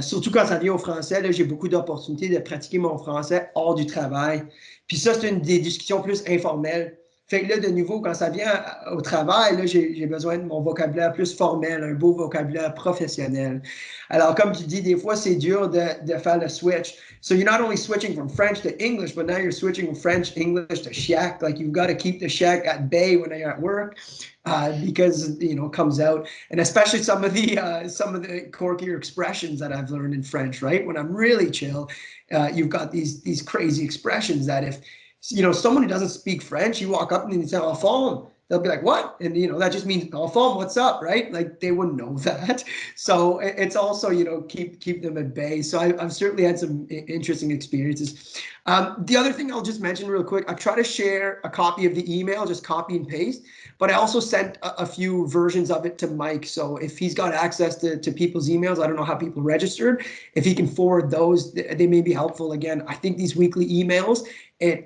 [SPEAKER 5] surtout quand ça vient au français, là, j'ai beaucoup d'opportunités de pratiquer mon français hors du travail. Puis ça, c'est une des discussions plus informelles. Fait que là, de nouveau, quand ça vient au travail, là, j'ai besoin de mon vocabulaire plus formel, un beau vocabulaire professionnel. Alors, comme tu dis, des fois, c'est dur de faire le switch. So you're not only switching from French to English, but now you're switching from French, English to Czech. Like, you've got to keep the Czech at bay when you're at work because, you know, it comes out. And especially some of the quirkier expressions that I've learned in French, right? When I'm really chill, you've got these crazy expressions that if, you know, someone who doesn't speak French, you walk up and you say, en forme, they'll be like, what? And, you know, that just means, en forme, what's up, right? Like, they wouldn't know that. So it's also, you know, keep them at bay. So I've certainly had some interesting experiences. The other thing I'll just mention real quick, I try to share a copy of the email, just copy and paste, but I also sent a few versions of it to Mike. So if he's got access to people's emails, I don't know how people registered, if he can forward those, they may be helpful. Again, I think these weekly emails,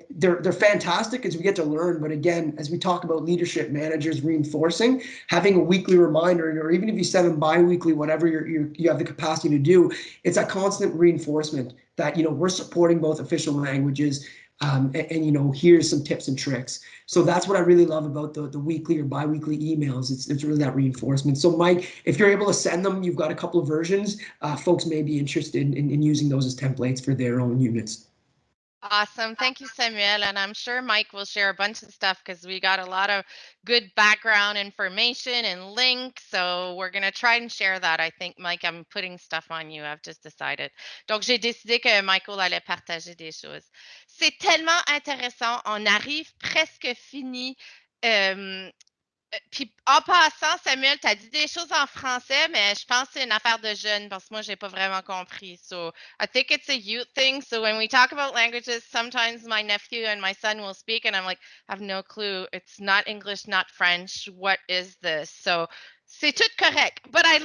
[SPEAKER 5] they're fantastic as we get to learn. But again, as we talk about leadership, managers reinforcing, having a weekly reminder, or even if you send them bi-weekly, whatever you have the capacity to do, it's a constant reinforcement that, you know, we're supporting both official languages and, you know, here's some tips and tricks. So that's what I really love about the weekly or bi-weekly emails. It's really that reinforcement. So Mike, if you're able to send them, you've got a couple of versions. Folks may be interested in using those as templates for their own units.
[SPEAKER 2] Awesome. Thank you, Samuel. And I'm sure Mike will share a bunch of stuff because we got a lot of good background information and links. So we're going to try and share that. I think, Mike, I'm putting stuff on you. I've just decided. Donc, j'ai décidé que Michael allait partager des choses. C'est tellement intéressant. On arrive presque fini. Puis en passant, Samuel, tu as dit des choses en français, mais je pense que c'est une affaire de jeunes parce que moi, je n'ai pas vraiment compris. So I think it's a youth thing. So when we talk about languages, sometimes my nephew and my son will speak and I'm like, I have no clue. It's not English, not French. What is this? So c'est tout correct. But I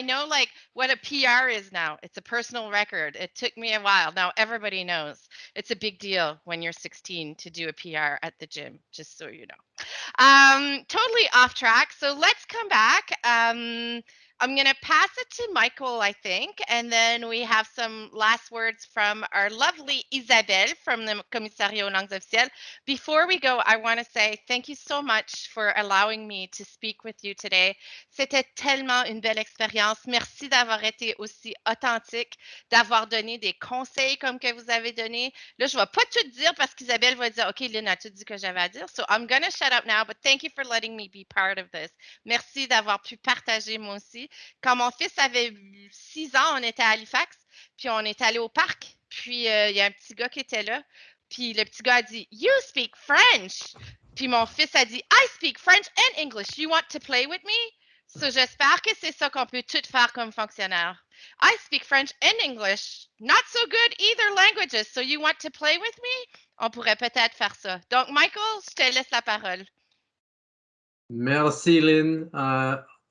[SPEAKER 2] know like what a PR is now. It's a personal record. It took me a while. Now everybody knows. It's a big deal when you're 16 to do a PR at the gym, just so you know. Totally off track. So let's come back. I'm going to pass it to Michael, I think, and then we have some last words from our lovely Isabelle from the Commissariat aux langues officielles. Before we go, I want to say thank you so much for allowing me to speak with you today. C'était tellement une belle expérience. Merci d'avoir été aussi authentique, d'avoir donné des conseils comme que vous avez donné. Là, je ne vais pas tout dire parce qu'Isabelle va dire, OK, Lynn a tout dit que j'avais à dire. So I'm going to shut up now, but thank you for letting me be part of this. Merci d'avoir pu partager moi aussi. Quand mon fils avait 6 ans, on était à Halifax, puis on est allé au parc, puis il y a un petit gars qui était là, puis le petit gars a dit « You speak French! » Puis mon fils a dit « I speak French and English. You want to play with me? » So j'espère que c'est ça qu'on peut tout faire comme fonctionnaire. I speak French and English. Not so good either languages. So you want to play with me? On pourrait peut-être faire ça. Donc, Michael, je te laisse la parole.
[SPEAKER 1] Merci, Lynn.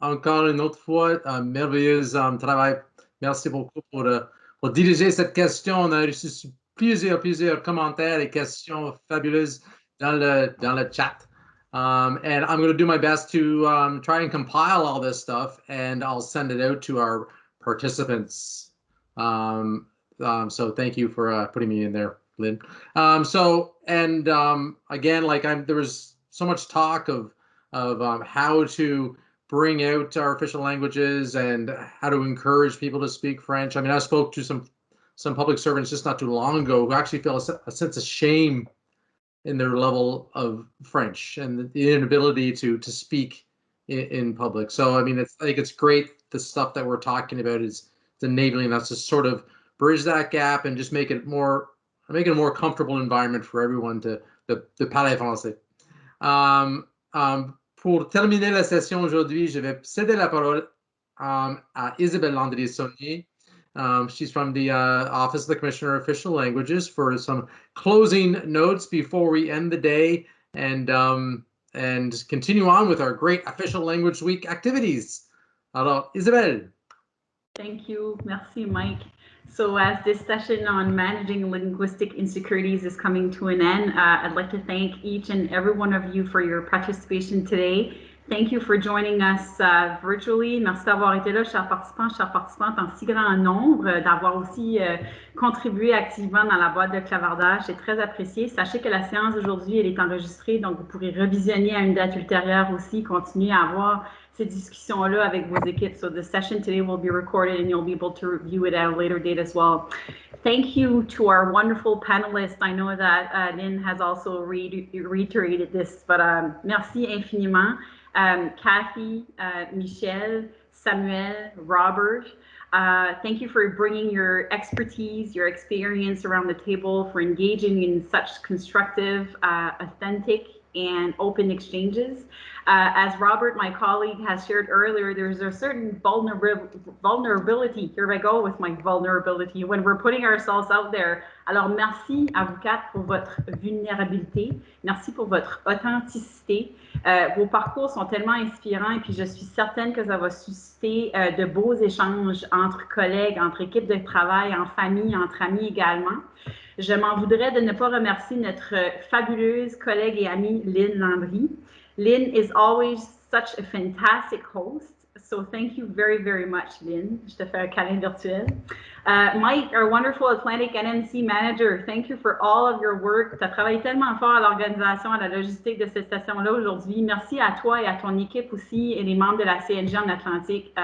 [SPEAKER 1] Encore une autre fois, merveilleux travail. Merci beaucoup pour diriger cette question. On a reçu plusieurs commentaires et questions fabuleuses dans le chat. And I'm going to do my best to try and compile all this stuff, and I'll send it out to our participants. So thank you for putting me in there, Lynn. Again, like there was so much talk of how to bring out our official languages and how to encourage people to speak French. I mean, I spoke to some public servants just not too long ago who actually feel a sense of shame in their level of French and the inability to speak in public. So, I mean, I think it's great. The stuff that we're talking about is enabling us to sort of bridge that gap and just make it a more comfortable environment for everyone to parler français. Pour terminer la session aujourd'hui, je vais céder la parole à Isabelle Landry-Saunier. She's from the Office of the Commissioner of Official Languages for some closing notes before we end the day and and continue on with our great Official Language Week activities. Alors, Isabelle.
[SPEAKER 7] Thank you. Merci, Mike. So as this session on managing linguistic insecurities is coming to an end, I'd like to thank each and every one of you for your participation today. Thank you for joining us virtually. Merci d'avoir été là, chers participants, en si grand nombre, d'avoir aussi contribué activement dans la boîte de clavardage. C'est très apprécié. Sachez que la séance d'aujourd'hui, elle est enregistrée, donc vous pourrez revisionner à une date ultérieure aussi, continuer à avoir ces discussions-là avec vos équipes. So the session today will be recorded and you'll be able to review it at a later date as well. Thank you to our wonderful panelists. I know that Lynn has also reiterated this, but merci infiniment. Kathy, Michelle, Samuel, Robert, thank you for bringing your expertise, your experience around the table, for engaging in such constructive, authentic, and open exchanges. As Robert, my colleague, has shared earlier, there's a certain vulnerability, here I go with my vulnerability, when we're putting ourselves out there. Alors, merci à vous quatre pour votre vulnérabilité. Merci pour votre authenticité. Vos parcours sont tellement inspirants et puis je suis certaine que ça va susciter de beaux échanges entre collègues, entre équipes de travail, en famille, entre amis également. Je m'en voudrais de ne pas remercier notre fabuleuse collègue et amie Lynn Landry. Lynn is always such a fantastic host, so thank you very, very much, Lynn. Je te fais un câlin virtuel. Mike, our wonderful Atlantic NMC manager, thank you for all of your work. Tu as travaillé tellement fort à l'organisation, à la logistique de cette session-là aujourd'hui. Merci à toi et à ton équipe aussi et les membres de la CNG en Atlantique.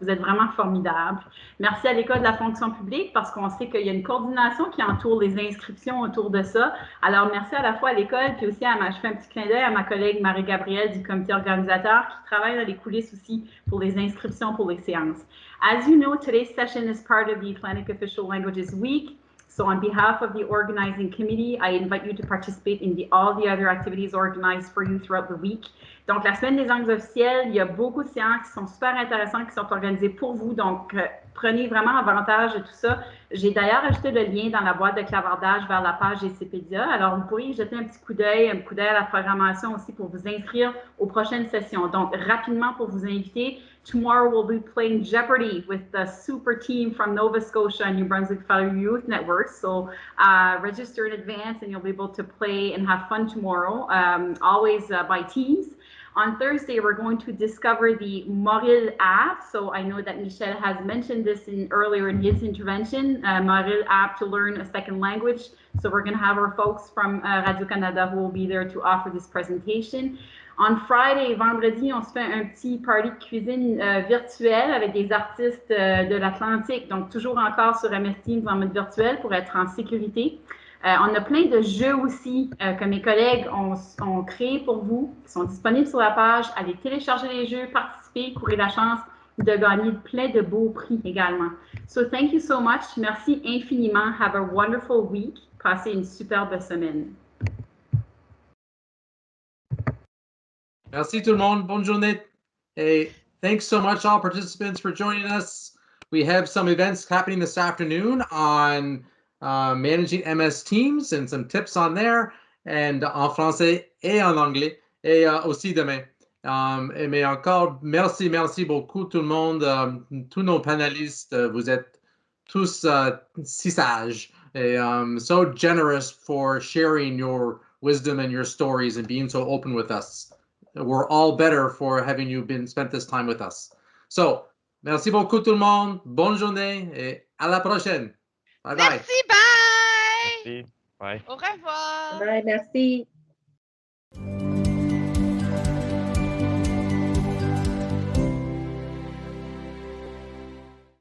[SPEAKER 7] Vous êtes vraiment formidables. Merci à l'École de la fonction publique parce qu'on sait qu'il y a une coordination qui entoure les inscriptions autour de ça. Alors, merci à la fois à l'École puis aussi je fais un petit clin d'œil à ma collègue Marie-Gabrielle du comité organisateur qui travaille dans les coulisses aussi pour les inscriptions pour les séances. As you know, today's session is part of the Atlantic Official Languages Week. So on behalf of the organizing committee, I invite you to participate in all the other activities organized for you throughout the week. Donc, la semaine des langues officielles, il y a beaucoup de séances qui sont super intéressantes, qui sont organisées pour vous. Donc, prenez vraiment avantage de tout ça. J'ai d'ailleurs ajouté le lien dans la boîte de clavardage vers la page Wikipédia. Alors, vous pourriez y jeter un petit coup d'œil à la programmation aussi pour vous inscrire aux prochaines sessions. Donc, rapidement pour vous inviter, tomorrow we'll be playing Jeopardy with the super team from Nova Scotia and New Brunswick Fellow Youth Network. So, register in advance and you'll be able to play and have fun tomorrow, always by teams. On Thursday, we're going to discover the Moril app. So I know that Michel has mentioned this earlier in his intervention, Moril app to learn a second language. So we're going to have our folks from Radio-Canada who will be there to offer this presentation. On Friday, vendredi, on se fait un petit party de cuisine virtuel avec des artistes de l'Atlantique. Donc, toujours encore sur MS Teams en mode virtuel pour être en sécurité. On a plein de jeux aussi que mes collègues ont créés pour vous, qui sont disponibles sur la page. Allez télécharger les jeux, participer, courir la chance de gagner plein de beaux prix également. So thank you so much. Merci infiniment. Have a wonderful week. Passez une superbe semaine.
[SPEAKER 1] Merci tout le monde. Bonne journée. Hey, thanks so much all participants for joining us. We have some events happening this afternoon on managing MS Teams and some tips on there, and en français et en anglais, et aussi demain. Mais encore, merci beaucoup tout le monde, tous nos panélistes, vous êtes tous si sages, et so generous for sharing your wisdom and your stories and being so open with us. We're all better for having you spent this time with us. So, merci beaucoup tout le monde, bonne journée, et à la prochaine. Bye bye.
[SPEAKER 2] Merci, bye.
[SPEAKER 6] Merci. Bye.
[SPEAKER 2] Au revoir.
[SPEAKER 4] Bye, merci.